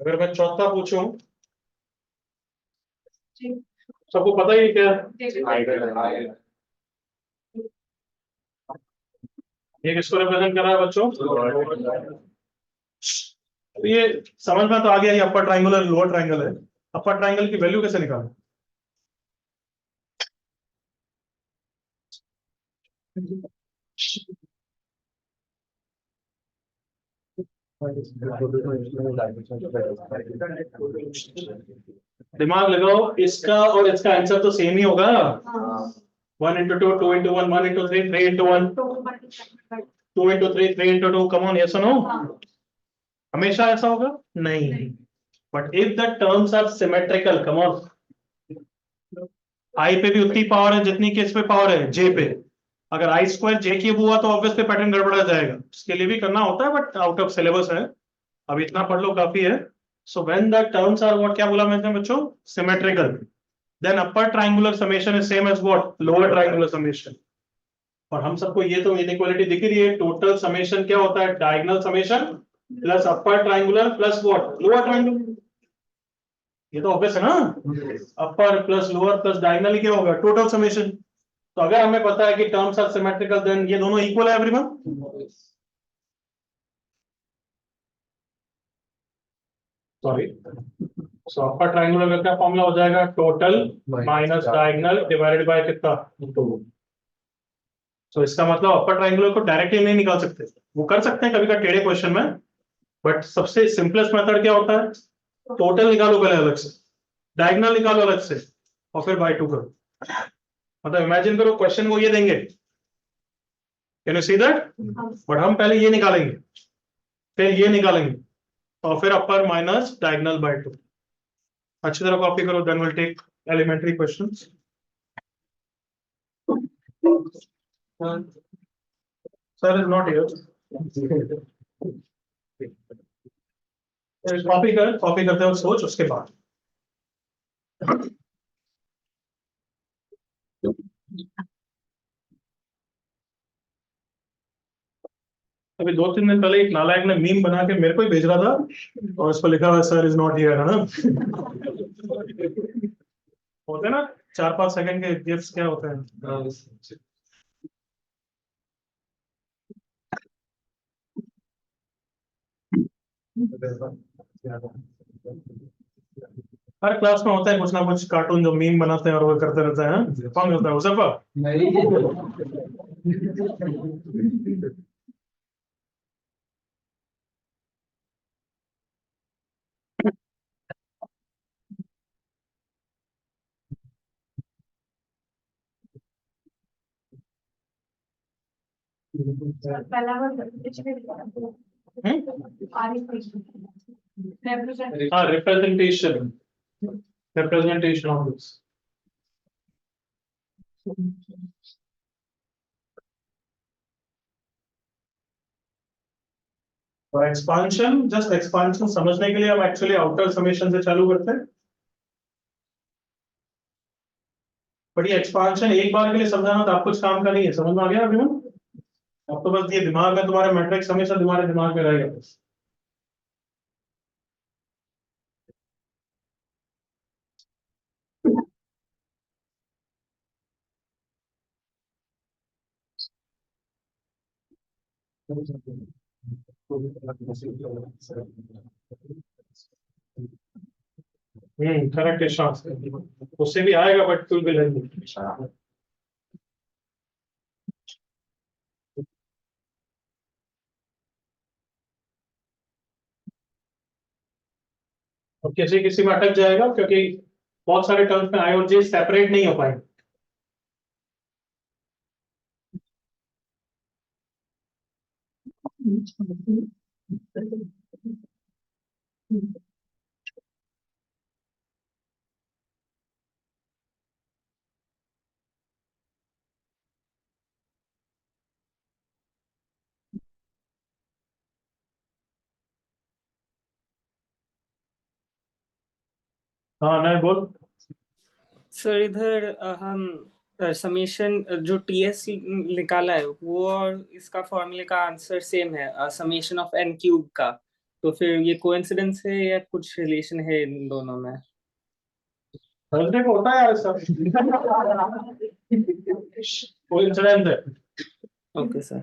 अगर मैं चौथा पूछूं, सबको पता ही क्या ये किसको रिप्रेजेंट कर रहा है बच्चों, तो ये समझ में तो आ गया, ये अपर ट्रायंगल और लोअर ट्रायंगल है। अपर ट्रायंगल की वैल्यू कैसे निकालें, दिमाग लगाओ, इसका और इसका आंसर तो सेम ही होगा, 1 into 2 2 into 1 1 into 3 3 into 1 2 into 3 3 into 2, come on yes और नो। हमेशा ऐसा होगा नहीं, but if the terms are symmetrical, come on, i पे भी उतनी पावर है जितनी किस पे पावर है, जे पे। अगर आई स्क्वायर जे क्यूब हुआ तो ऑब्वियसली पैटर्न गड़बड़ा जाएगा, इसके लिए भी करना होता है बट आउट ऑफ सिलेबस है, अब इतना पढ़ लो काफी है। So when the terms are what, क्या बोला मैंने बच्चों, symmetrical, then upper triangular summation is same as what, lower triangular summation. और हम सबको ये तो इनइक्वालिटी दिख रही है, टोटल समेशन क्या होता है, diagonal summation plus upper triangular plus what, lower triangular. ये तो ऑब्वियस है ना, upper plus lower plus diagonal ही क्या होगा, टोटल समेशन। तो अगर हमें पता है कि टर्म्स आर सिमेट्रिकल देन ये दोनों इक्वल है एवरीवन, सॉरी। सो अपर ट्रायंगुलर का क्या फॉर्मूला हो जाएगा, total minus diagonal divided by कितना, 2। सो इसका मतलब अपर ट्रायंगुलर को डायरेक्टली नहीं निकाल सकते, वो कर सकते हैं कभी कभी टेढ़े क्वेश्चन में, बट सबसे सिंपलेस्ट मेथड क्या होता है, टोटल निकालो पहले अलग से, डायगोनल निकालो अलग से, और फिर बाय 2 करो। मतलब इमेजिन करो क्वेश्चन वो ये देंगे, can you see that, but हम पहले ये निकालेंगे, फिर ये निकालेंगे, और फिर अपर माइनस डायगोनल बाय 2। अच्छी तरह कॉपी करो, then will take elementary questions. Sir is not here, copy करते हो सोच, उसके बाद अभी 2-3 दिन पहले एक नालायक ने मीम बना के मेरे को ही भेज रहा था, और उस पर लिखा हुआ सर इज नॉट हियर, है ना। होते ना 4-5 सेकंड के गिफ्ट्स, क्या होते हैं। हर क्लास में होता है कुछ ना कुछ कार्टून जो मीम बनाते हैं और वो करते रहते हैं, कौन होता है वो सब। हाँ, रिप्रेजेंटेशन ऑफ दिस। और एक्सपांशन, जस्ट एक्सपांशन समझने के लिए हम एक्चुअली आउटर समेशन से चालू करते हैं। बट ये एक्सपांशन एक बार के लिए समझाना तो आप कुछ काम का नहीं है, समझ में आ गया अभी? अब तो बस ये दिमाग में तुम्हारे मैट्रिक्स हमेशा तुम्हारे दिमाग में रहेगा बस। करेक्ट है शांत, उससे भी आएगा बट विल बी लेंथ। और किसी किसी में अटक जाएगा क्योंकि बहुत सारे टर्म्स में आई और जे सेपरेट नहीं हो पाएंगे। हाँ नहीं बोल। सर इधर हम समीशन जो टीएस निकाला है वो और इसका फॉर्मूले का आंसर सेम है, समीशन ऑफ एन क्यूब का। तो फिर ये कोइंसिडेंस है या कुछ रिलेशन है इन दोनों में? थर्सडे को होता है यार सब। कोई इंसिडेंट है। Okay sir.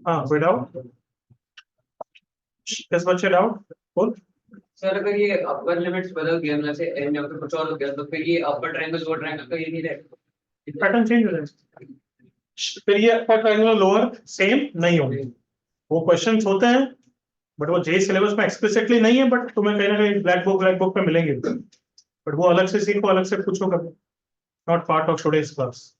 हाँ कोई डाउट? किस बच्चे डाउट बोल। सर अगर ये अपर लिमिट्स बदल गया मतलब से एन या फिर कुछ और हो गया तो फिर ये अपर ट्रायंगल लोअर ट्रायंगल का ये नहीं रहेगा। पैटर्न चेंज हो जाएगा, फिर ये अपर ट्रायंगल लोअर सेम नहीं होंगे। वो क्वेश्चंस होते हैं बट वो जे सिलेबस में एक्सप्लिसिटली नहीं है, बट तुम्हें कहीं ना कहीं ब्लैक बुक पे मिलेंगे, बट वो अलग से सीखो, अलग से पूछो कभी, not part of today's class.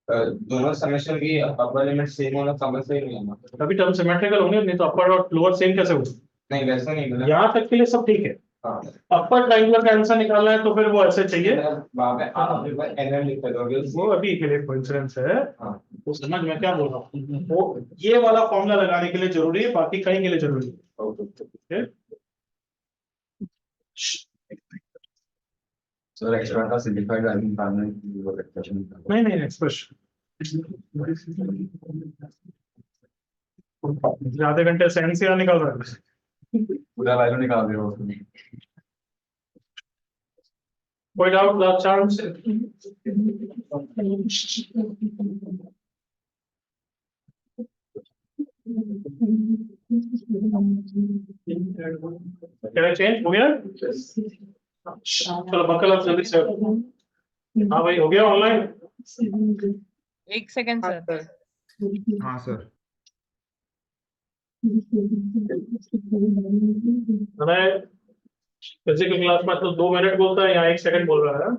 दोनों समेशन की अपर लिमिट सेम होना समझ ही नहीं आना। तभी टर्म सिमेट्रिकल होंगे, नहीं तो अपर और लोअर सेम कैसे होंगे? नहीं वैसा नहीं मतलब यहाँ तक के लिए सब ठीक है। हाँ अपर ट्रायंगुलर का आंसर निकालना है तो फिर वो ऐसे चाहिए। वहाँ पे आप एनएम लिख दोगे वो अभी के लिए कोइंसिडेंस है, हाँ वो समझ में क्या बोल रहा हूँ, वो ये वाला फॉर्मूला लगाने के लिए जरूरी है, बाकी कहीं के लिए जरूरी है। ओके? सर एक्स्ट्रा का सिंपलीफाइड वैल्यू निकालना है कि वो एक्सप्रेशन नहीं नहीं एक्सप्रेशन आधे घंटे से एनसीआर निकाल रहा है। पूरा वैल्यू निकाल रहे हो उसमें। कोई डाउट लास्ट चांस? क्या चेंज हो गया? चलो बकल अब जल्दी से। हाँ भाई हो गया ऑनलाइन। एक सेकंड हाँ सर। सर। हाँ सर। मैं फिजिकल क्लास में तो 2 मिनट बोलता है, यहाँ 1 सेकंड बोल रहा है।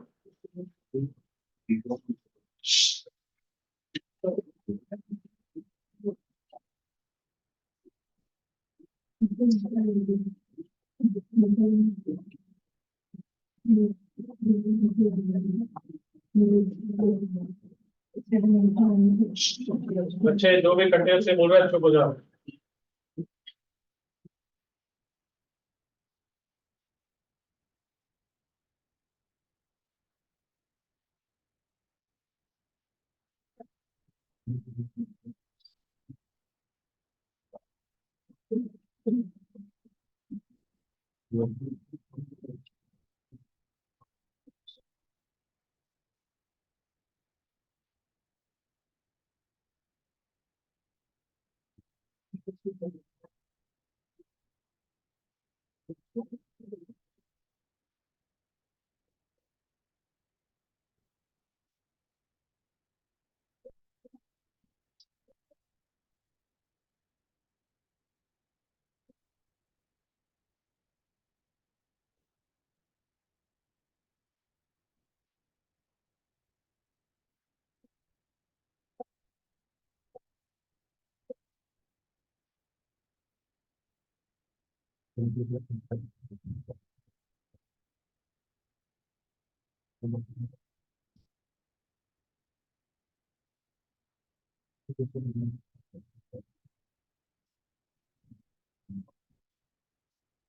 बच्चे जो भी कंटेंट से बोल रहे हैं चुप हो जाओ।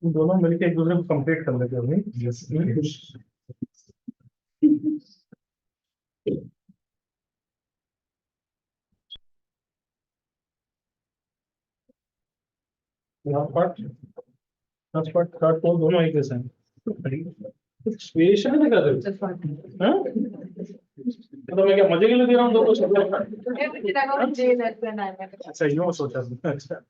दोनों मिलके एक दूसरे को कंप्लीट कर लेते होंगे। यहाँ part first part third part दोनों एक जैसे हैं, कुछ वेरिएशन नहीं कर रहे हाँ? तो मैं क्या मजे के लिए दे रहा हूँ दो को अच्छा यूँ सोचा अच्छा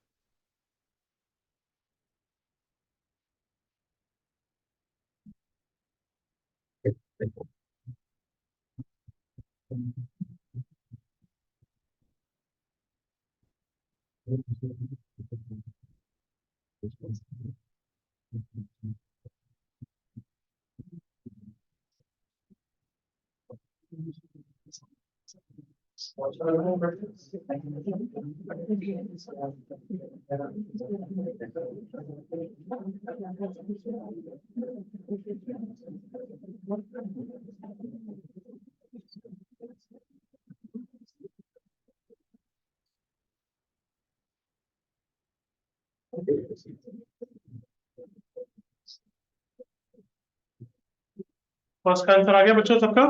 फर्स्ट का आंसर आ गया बच्चों सबका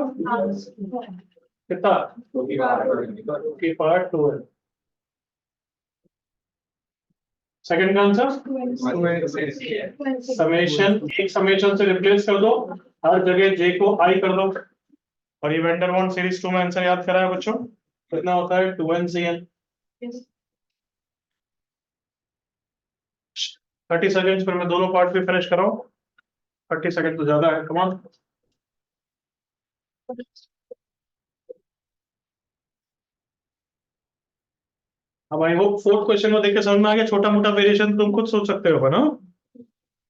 कितना की पार्ट टू है सेकंड का आंसर समेशन एक समेशन से रिप्लेस कर दो हर जगह जे को आई कर दो और ये वेंडर वांट सीरीज 2 में आंसर याद करा है बच्चों कितना होता है 2n/n 30 सेकंड्स पर मैं दोनों पार्ट भी फिनिश कर रहा हूं 30 सेकंड तो ज्यादा है कम ऑन अब आई होप फोर्थ क्वेश्चन में देख के समझ में आ गया छोटा मोटा वेरिएशन तुम खुद सोच सकते हो ना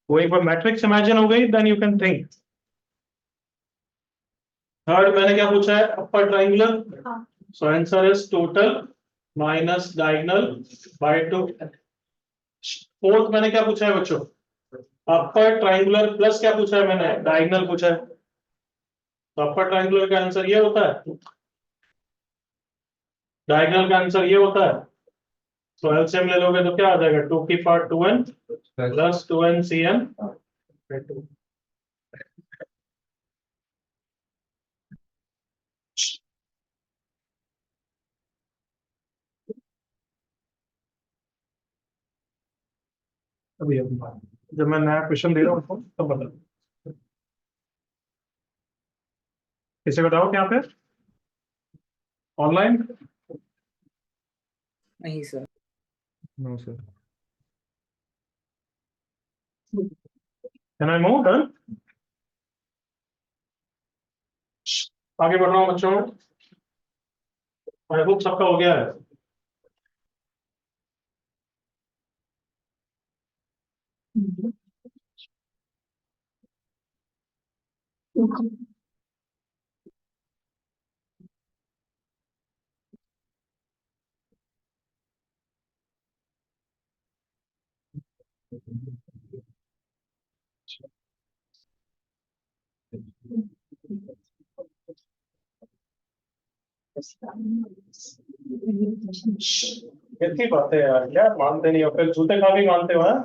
वो एक बार मैट्रिक्स इमेजिन हो गई then you can think third मैंने क्या पूछा है upper triangular so answer is total minus diagonal by 2 fourth मैंने क्या पूछा है बच्चों अपर ट्राइंगुलर प्लस क्या पूछा है मैंने डायगोनल पूछा है तो अपर ट्राइंगुलर का आंसर ये होता है डायगोनल का आंसर ये होता है तो एलसीएम ले लोगे तो क्या आ जाएगा 2 की power 2n plus 2n cn अभी जब मैं नया क्वेश्चन दे रहा हूँ तब बता किसे बताओ यहाँ पे ऑनलाइन नहीं sir no sir can I move done आगे बढ़ रहा हूँ बच्चों आई होप सबका हो गया है कितनी बातें यार यार मानते नहीं हो फिर जूते खा के मानते हो हाँ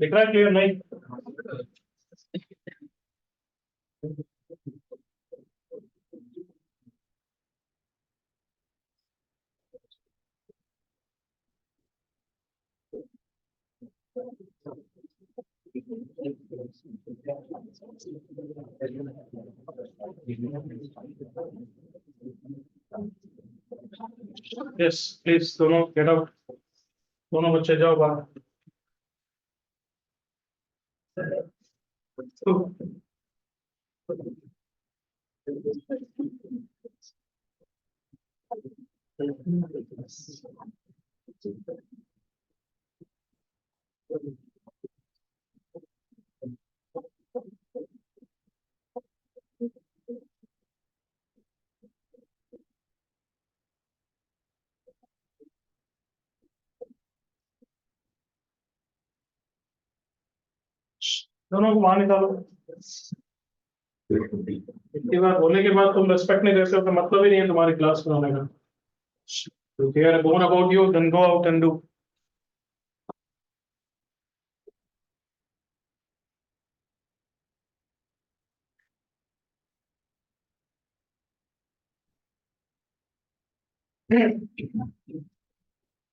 दिख रहा है क्लियर नहीं यस प्लीज दोनों गेट आउट दोनों बच्चे जाओ बाहर दोनों को बाहर निकालो। इतनी बार बोलने के बाद तुम रिस्पेक्ट नहीं देते हो तो मतलब ही नहीं है तुम्हारी क्लास में होने का। तो they are gone about you, then go out and do.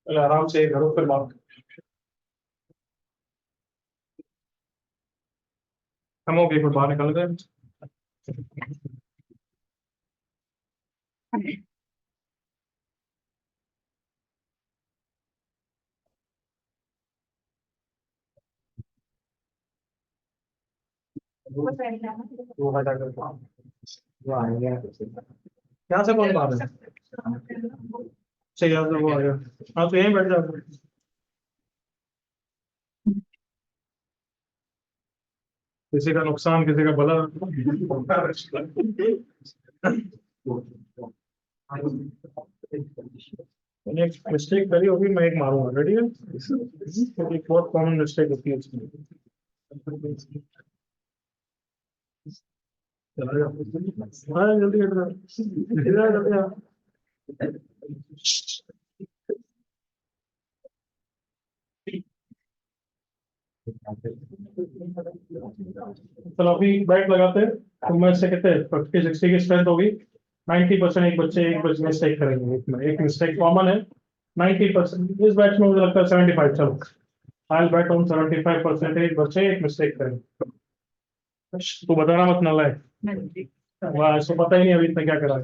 चलो आराम से घरों पे बात। हम हो गए, फिर बाहर निकल गए। वो हटा कर वो आएंगे यहाँ से कौन बाहर है? सही, यहाँ से वो आ गया। हाँ तो यहीं बैठ जाओ। किसी का नुकसान किसी का भला। मैंने एक मिस्टेक करी होगी, मैं एक मारूंगा। रेडी है? एक बहुत कॉमन मिस्टेक होती है इसमें। हाँ जल्दी जल्दी आ। चलो अभी बैट लगाते हैं। तो मैं से कहते हैं 50-60 की स्ट्रेंथ होगी। 90% एक बच्चे मिस्टेक करेंगे। एक मिस्टेक कॉमन है। 90% इस बैच में मुझे लगता है 75। चलो आई विल बैट ऑन 75% बच्चे एक मिस्टेक करेंगे। तो बताना मत ना लाए। वाह, इसको पता ही नहीं अभी इतना क्या करा है।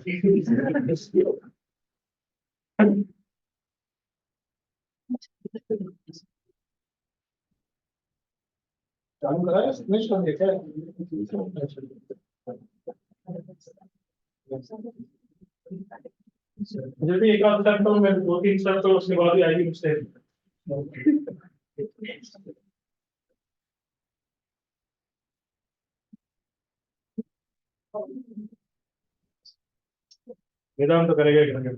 चालू करा है, फिनिश कर दिया क्या? जब भी एक आध स्टेप तो मैं 2-3 स्टेप तो उसके बाद ही आएगी मिस्टेक। वेदांत तो करेगा ही करेगा।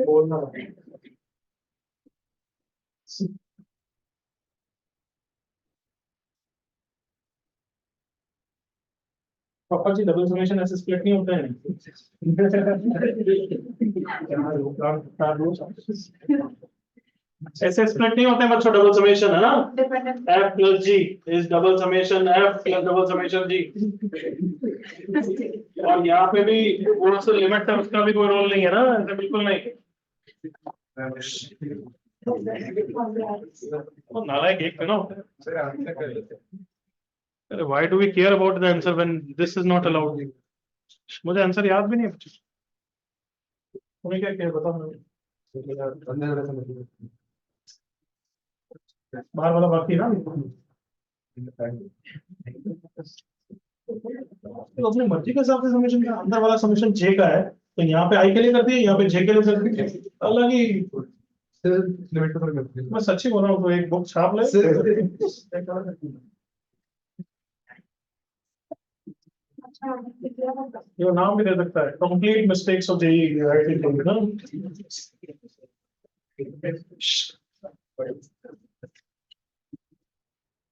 बोलना पापा जी, डबल समेशन ऐसे स्प्लिट नहीं होता है। ऐसे स्प्लिट नहीं होते हैं बच्चों, डबल समेशन है ना। F plus G is double summation F plus double summation G। और यहाँ पे भी वो से लिमिट है, उसका भी कोई रोल नहीं है ना, ऐसे बिल्कुल नहीं। वो नालायक एक ना। अरे why do we care about the answer when this is not allowed? मुझे आंसर याद भी नहीं है। तुम्हें क्या क्या बताओ। बाहर वाला बाकी है ना। तो अपनी मर्जी के हिसाब से समेशन का अंदर वाला समेशन जे का है, तो यहाँ पे आई के लिए कर दिया, यहाँ पे जे के लिए कर दिया, अलग ही। मैं सच्ची बोल रहा हूँ, तो एक बुक छाप ले। ये नाम भी दे सकता है, complete mistakes of JEE writing ना।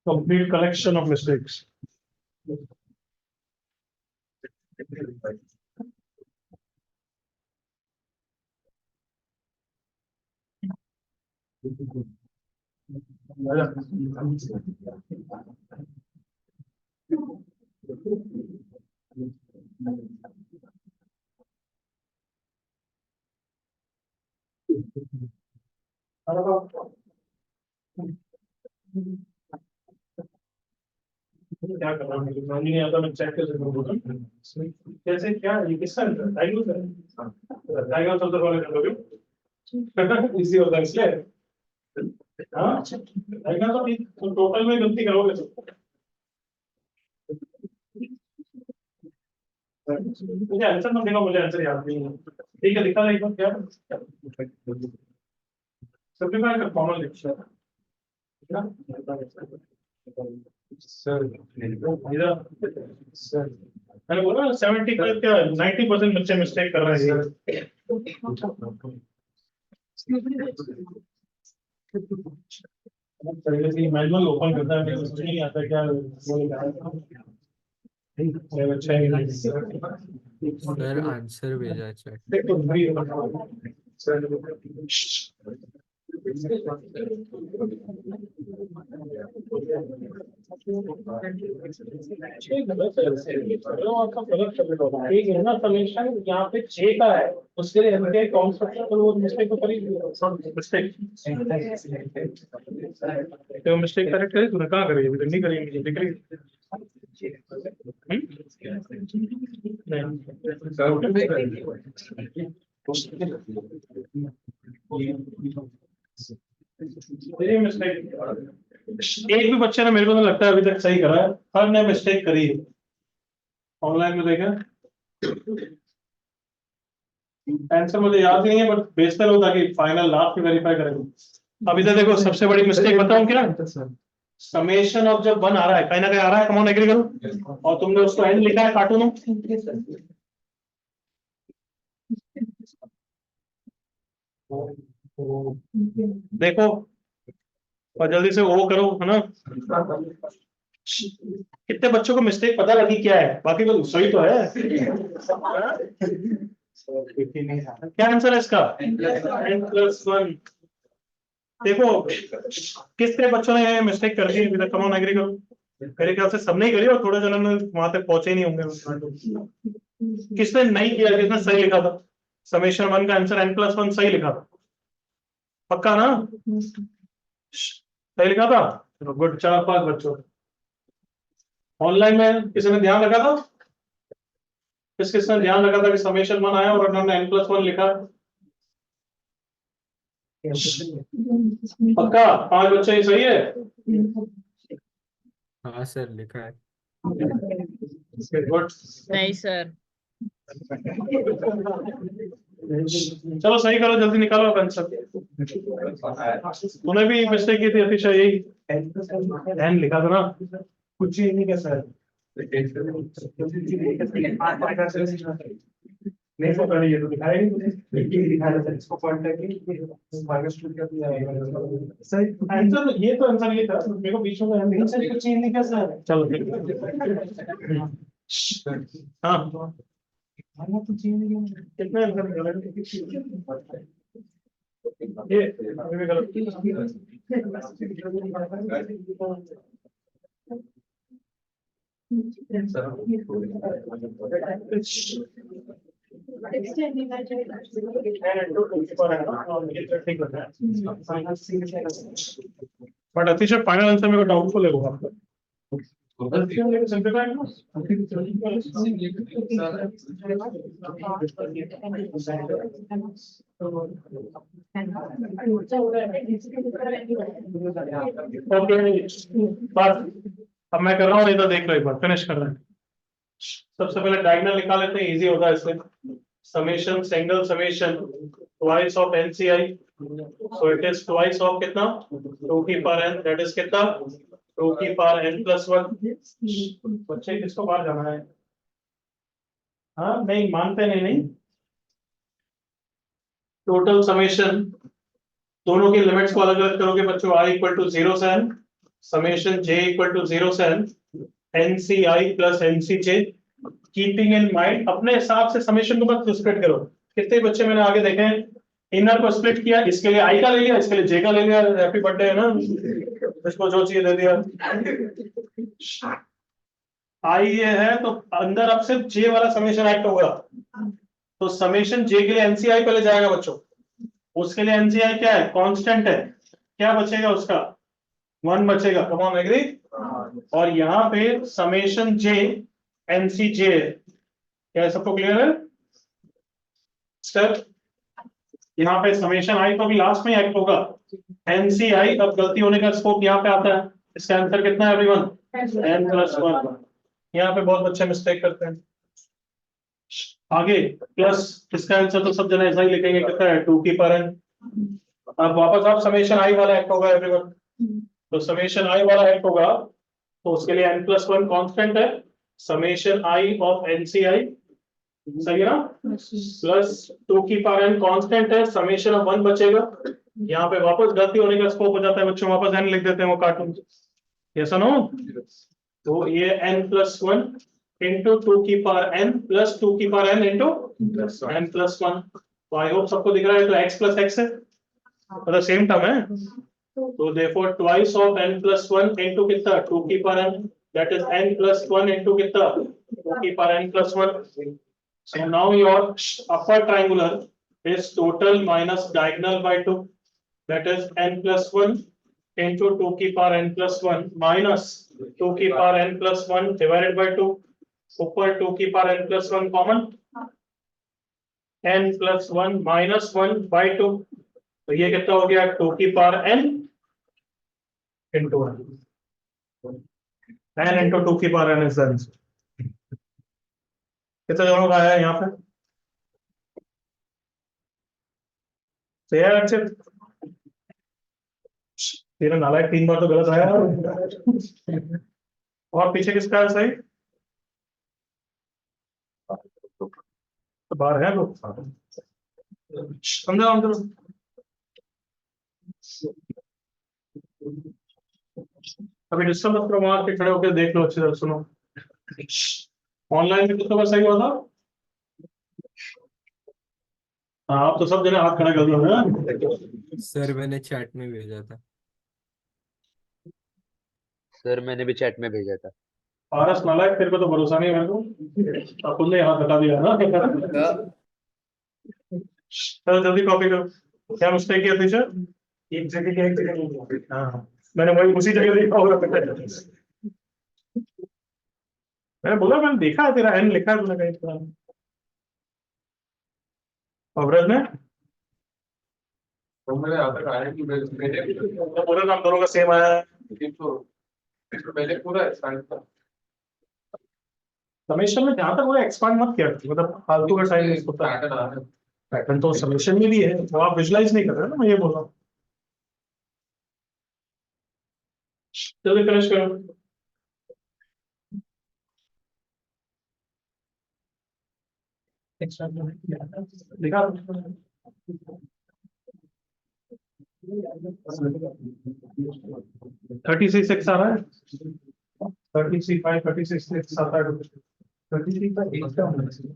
Complete collection of mistakes. क्या कर रहा हूँ, समझ नहीं आता, मैं चेक कैसे करूँगा। कैसे क्या ये किसका डायग्नोस है? डायग्नोस सबसे पहले कर लोगे। इजी होता है इसलिए। हाँ रहेगा तो ठीक, तो टोटल में गलती करोगे तो मुझे आंसर मत देना, मुझे आंसर याद नहीं है। ठीक है दिखा एक बार क्या सिंपलीफाई कर कॉमन लिखा सर सर मैंने बोला 70 का क्या 90% बच्चे मिस्टेक कर रहे हैं। पहले से मैनुअल ओपन करता है, मुझे समझ नहीं आता क्या सर आंसर भेजा है चैट। एक है ना समीशन यहाँ पे 6 का है, उसके लिए हमने कौन सा तो वो मिस्टेक को करी मिस्टेक तो मिस्टेक करेक्ट है, तूने कहाँ करी अभी तक नहीं करी, मुझे दिख रही मिस्टेक एक भी बच्चे ने मेरे को तो लगता है अभी तक सही करा है, हर ने मिस्टेक करी है। ऑनलाइन में देखा आंसर मुझे याद नहीं है, बट बेहतर होता कि फाइनल लास्ट में वेरीफाई करेंगे। अभी तो देखो सबसे बड़ी मिस्टेक बताऊं क्या, समेशन ऑफ जब 1 आ रहा है कहीं ना कहीं आ रहा है, कम ऑन एग्री करो, और तुमने उसको एंड लिखा है कार्टून में, देखो और जल्दी से वो करो है ना। कितने बच्चों को मिस्टेक पता लगी क्या है, बाकी तो सही तो है। क्या आंसर है इसका n+1। देखो कितने बच्चों ने ये मिस्टेक कर दी अभी तक, कम ऑन एग्री करो। मेरे ख्याल से सब नहीं करी और थोड़े जनों ने वहां तक पहुंचे ही नहीं होंगे। किसने नहीं किया, किसने सही लिखा था, समेशन 1 का आंसर n+1 सही लिखा था, पक्का ना, सही लिखा था, चलो गुड, 4-5 बच्चों। ऑनलाइन में किसी ने ध्यान रखा था, किसने ध्यान रखा था कि समेशन 1 आया और उन्होंने n+1 लिखा, पक्का 5 बच्चे ही सही है। हाँ सर लिखा है। गुड, नहीं सर। चलो सही करो, जल्दी निकालो आंसर। तूने भी मिस्टेक की थी अतिशय, यही एन लिखा था ना, कुछ ही नहीं क्या सर, नहीं सर पहले ये तो दिखाया ही नहीं, दिखाया था इसको पॉइंट करके -2 कर दिया सर। आंसर तो ये, तो आंसर ये था, मेरे को बीच में नहीं सर कुछ ही नहीं क्या सर। चलो हाँ कितना आंसर निकाला ये अभी भी गलत। बट अतिशय फाइनल आंसर मेरे को डाउटफुल है वो आपका। अब मैं कर रहा हूँ, इधर देख लो एक बार, फिनिश कर रहे हैं। सबसे पहले डायगोनल निकाल लेते हैं, इजी होता है इससे। Summation single summation twice of NCI, so it is twice of कितना 2 की पावर n, दैट इज कितना 2 की पावर n+1। बच्चे किसको बाहर जाना है, हाँ नहीं मानते नहीं। टोटल समेशन दोनों की लिमिट्स को अलग अलग करोगे बच्चों, i = 0 से n, समेशन j = 0 से n, NCI + NCJ। Keeping in mind अपने हिसाब से समेशन को बस स्प्लिट करो। कितने बच्चे मैंने आगे देखे हैं, इनर को स्प्लिट किया, इसके लिए i का ले लिया, इसके लिए j का ले लिया, हैप्पी बर्थडे है ना, इसको जो चाहिए दे दिया। i ये है तो अंदर अब सिर्फ j वाला समेशन एक्ट होगा, तो समेशन j के लिए NCI पहले जाएगा बच्चों, उसके लिए NCI क्या है, कांस्टेंट है, क्या बचेगा उसका 1 बचेगा, कम ऑन एग्री। और यहाँ पे समेशन j NCJ है, क्या सबको क्लियर है स्टेप, यहाँ पे समेशन आई तो भी लास्ट में एक्ट होगा, एनसीआई। अब गलती होने का स्कोप यहाँ पे आता है। इसका आंसर कितना है एवरीवन? n+1। यहाँ पे बहुत बच्चे मिस्टेक करते हैं। आगे प्लस, इसका आंसर तो सब जने ऐसा ही लिखेंगे, कितना है 2 की पावर n। अब वापस आप समेशन आई वाला एक्ट होगा एवरीवन, तो समेशन आई वाला एक्ट होगा, तो उसके लिए n+1 कांस्टेंट है, समेशन आई ऑफ एनसीआई, सही है ना, प्लस 2 की पावर n कांस्टेंट है, समेशन ऑफ 1 बचेगा। यहाँ पे वापस गलती होने का स्कोप हो जाता है बच्चों, वापस n लिख देते हैं वो कार्टून, यस नो। तो ये n+1 इंटू 2 की पावर n प्लस 2 की पावर n इंटू n+1। तो आई होप सबको दिख रहा है, तो x प्लस x है, मतलब सेम टर्म है। तो therefore twice of n+1 into कितना 2 की power n, that is n+1 into कितना 2 की power n+1। So now your upper triangular is total minus diagonal by 2, that is n+1 into 2 की power n+1 minus 2 की power n+1 divided by 2, ऊपर 2 की power n+1 common, n+1 minus 1 by 2, तो ये कितना हो गया 2 की power n into 1, n into 2 की power n is the answer। कितना जनों का आया है यहाँ पे? तो यार अच्छे, तेरा नालायक 3 बार तो गलत आया। और पीछे किसका है सही? तो बाहर है लोग, समझा हम। अभी डिस्टर्ब मत करो, वहां के खड़े होकर देख लो अच्छी तरह, सुनो। ऑनलाइन में कितना बार सही हुआ था? हाँ, आप तो सब जगह हाथ खड़ा कर दो ना। सर मैंने चैट में भेजा था। सर मैंने भी चैट में भेजा था। पारस नालायक, तेरे पे तो भरोसा नहीं है मेरे को, अपन ने हाथ हटा दिया ना। चलो जल्दी कॉपी करो, क्या मिस्टेक किया टीचर? एक जगह क्या, एक जगह नहीं। हाँ, मैंने वही उसी जगह देखा होगा। मैंने बोला, मैंने देखा है तेरा एन लिखा है तूने कहीं पर। अवरज ने तो मेरे यहाँ तक आया कि मेरे तो बोला ना, हम दोनों का सेम आया है। तो पहले पूरा एक्सपेंड था। समेशन में जहां तक वो एक्सपांड मत किया, मतलब फालतू का टाइम वेस्ट होता है। पैटर्न आ रहा है। पैटर्न तो समेशन में भी है, वो आप विजुलाइज नहीं कर रहे ना, मैं ये बोल रहा हूँ। जल्दी फिनिश करो। दिखा 36 आ रहा है, 36 36 आता है। 33 का एक का होना चाहिए।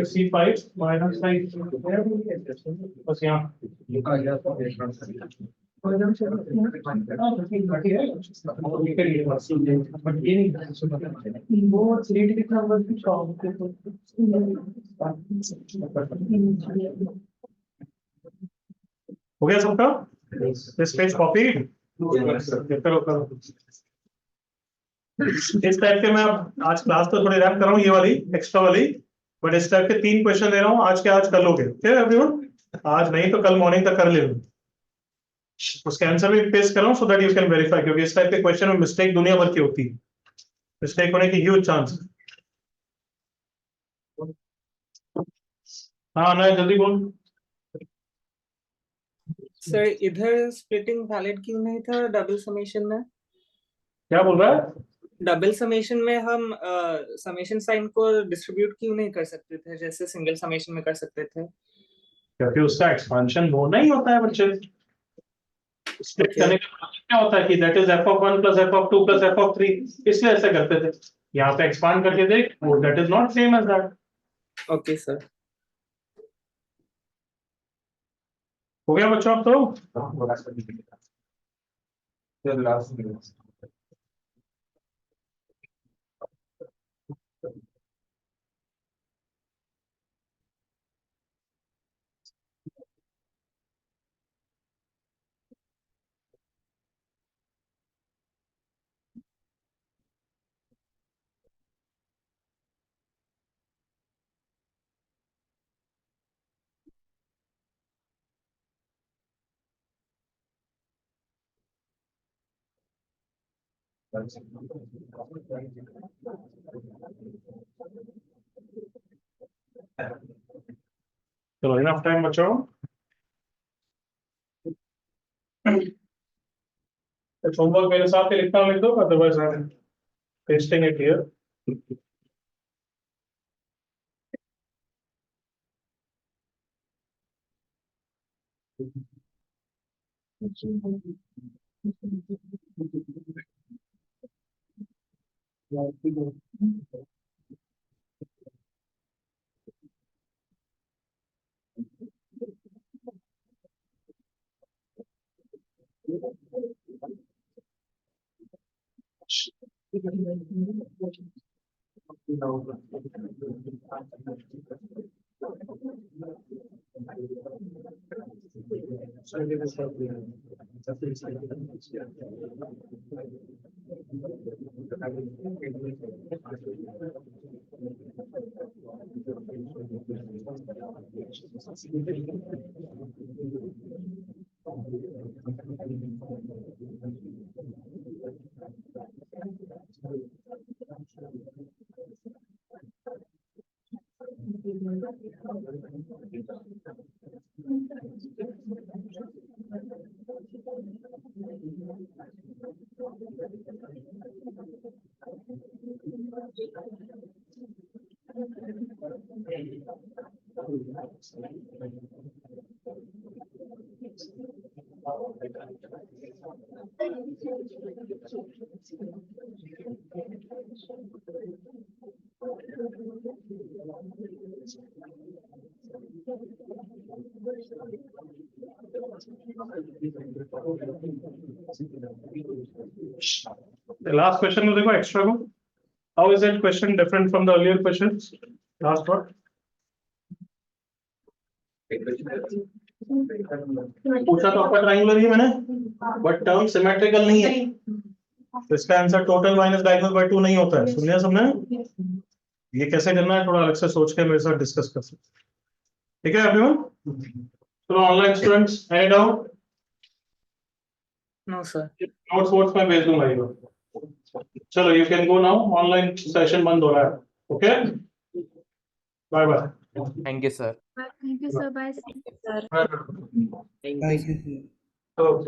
C5 माइनस 5 बस यहाँ। हो गया सबका? दिस पेज कॉपी करो करो। इस टाइप के मैं आज क्लास तो थोड़ी रैप कर रहा हूँ, ये वाली एक्स्ट्रा वाली, बट इस टाइप के 3 क्वेश्चन दे रहा हूँ, आज के आज कर लोगे, ठीक है एवरीवन? आज नहीं तो कल मॉर्निंग तक कर ले, उसके आंसर भी पेस्ट कर रहा हूँ सो दैट यू कैन वेरीफाई, क्योंकि इस टाइप के क्वेश्चन में मिस्टेक दुनिया भर की होती है, मिस्टेक होने की ह्यूज चांस। हाँ ना, जल्दी बोल। सर इधर स्प्लिटिंग वैलिड क्यों नहीं था डबल समेशन में? क्या बोल रहा है? डबल समेशन में हम समेशन साइन को डिस्ट्रीब्यूट क्यों नहीं कर सकते थे जैसे सिंगल समेशन में कर सकते थे? क्योंकि उसका एक्सपांशन होना ही होता है बच्चे। स्प्लिट करने का मतलब क्या होता है कि that is f(1 + f(2 + f(3), इसलिए ऐसे करते थे। यहाँ पे एक्सपांड करके देख, वो that is not same as that. Okay sir. हो गया बच्चों अब तो? लास्ट चलो इनफ टाइम बच्चों. कुछ होमवर्क मेरे साथ ही लिखना लिख दो, otherwise I am pasting it here. The last question को देखो extra को. How is that question different from the earlier questions? Last one. पूछा तो आपका ट्रायंगुलर ही मैंने, बट टर्म सिमेट्रिकल नहीं है, तो इसका answer total minus diagonal by 2 नहीं होता है. सुनिए सबने, ये कैसे करना है थोड़ा अलग से सोच के मेरे साथ डिस्कस कर सकते. ठीक है एवरीवन? चलो online students, any doubt? No, sir. Notes वोट्स में भेज दूंगा ये. चलो you can go now, online session बंद हो रहा है. Okay, bye bye. Thank you sir. Thank you, sir. Bye. तो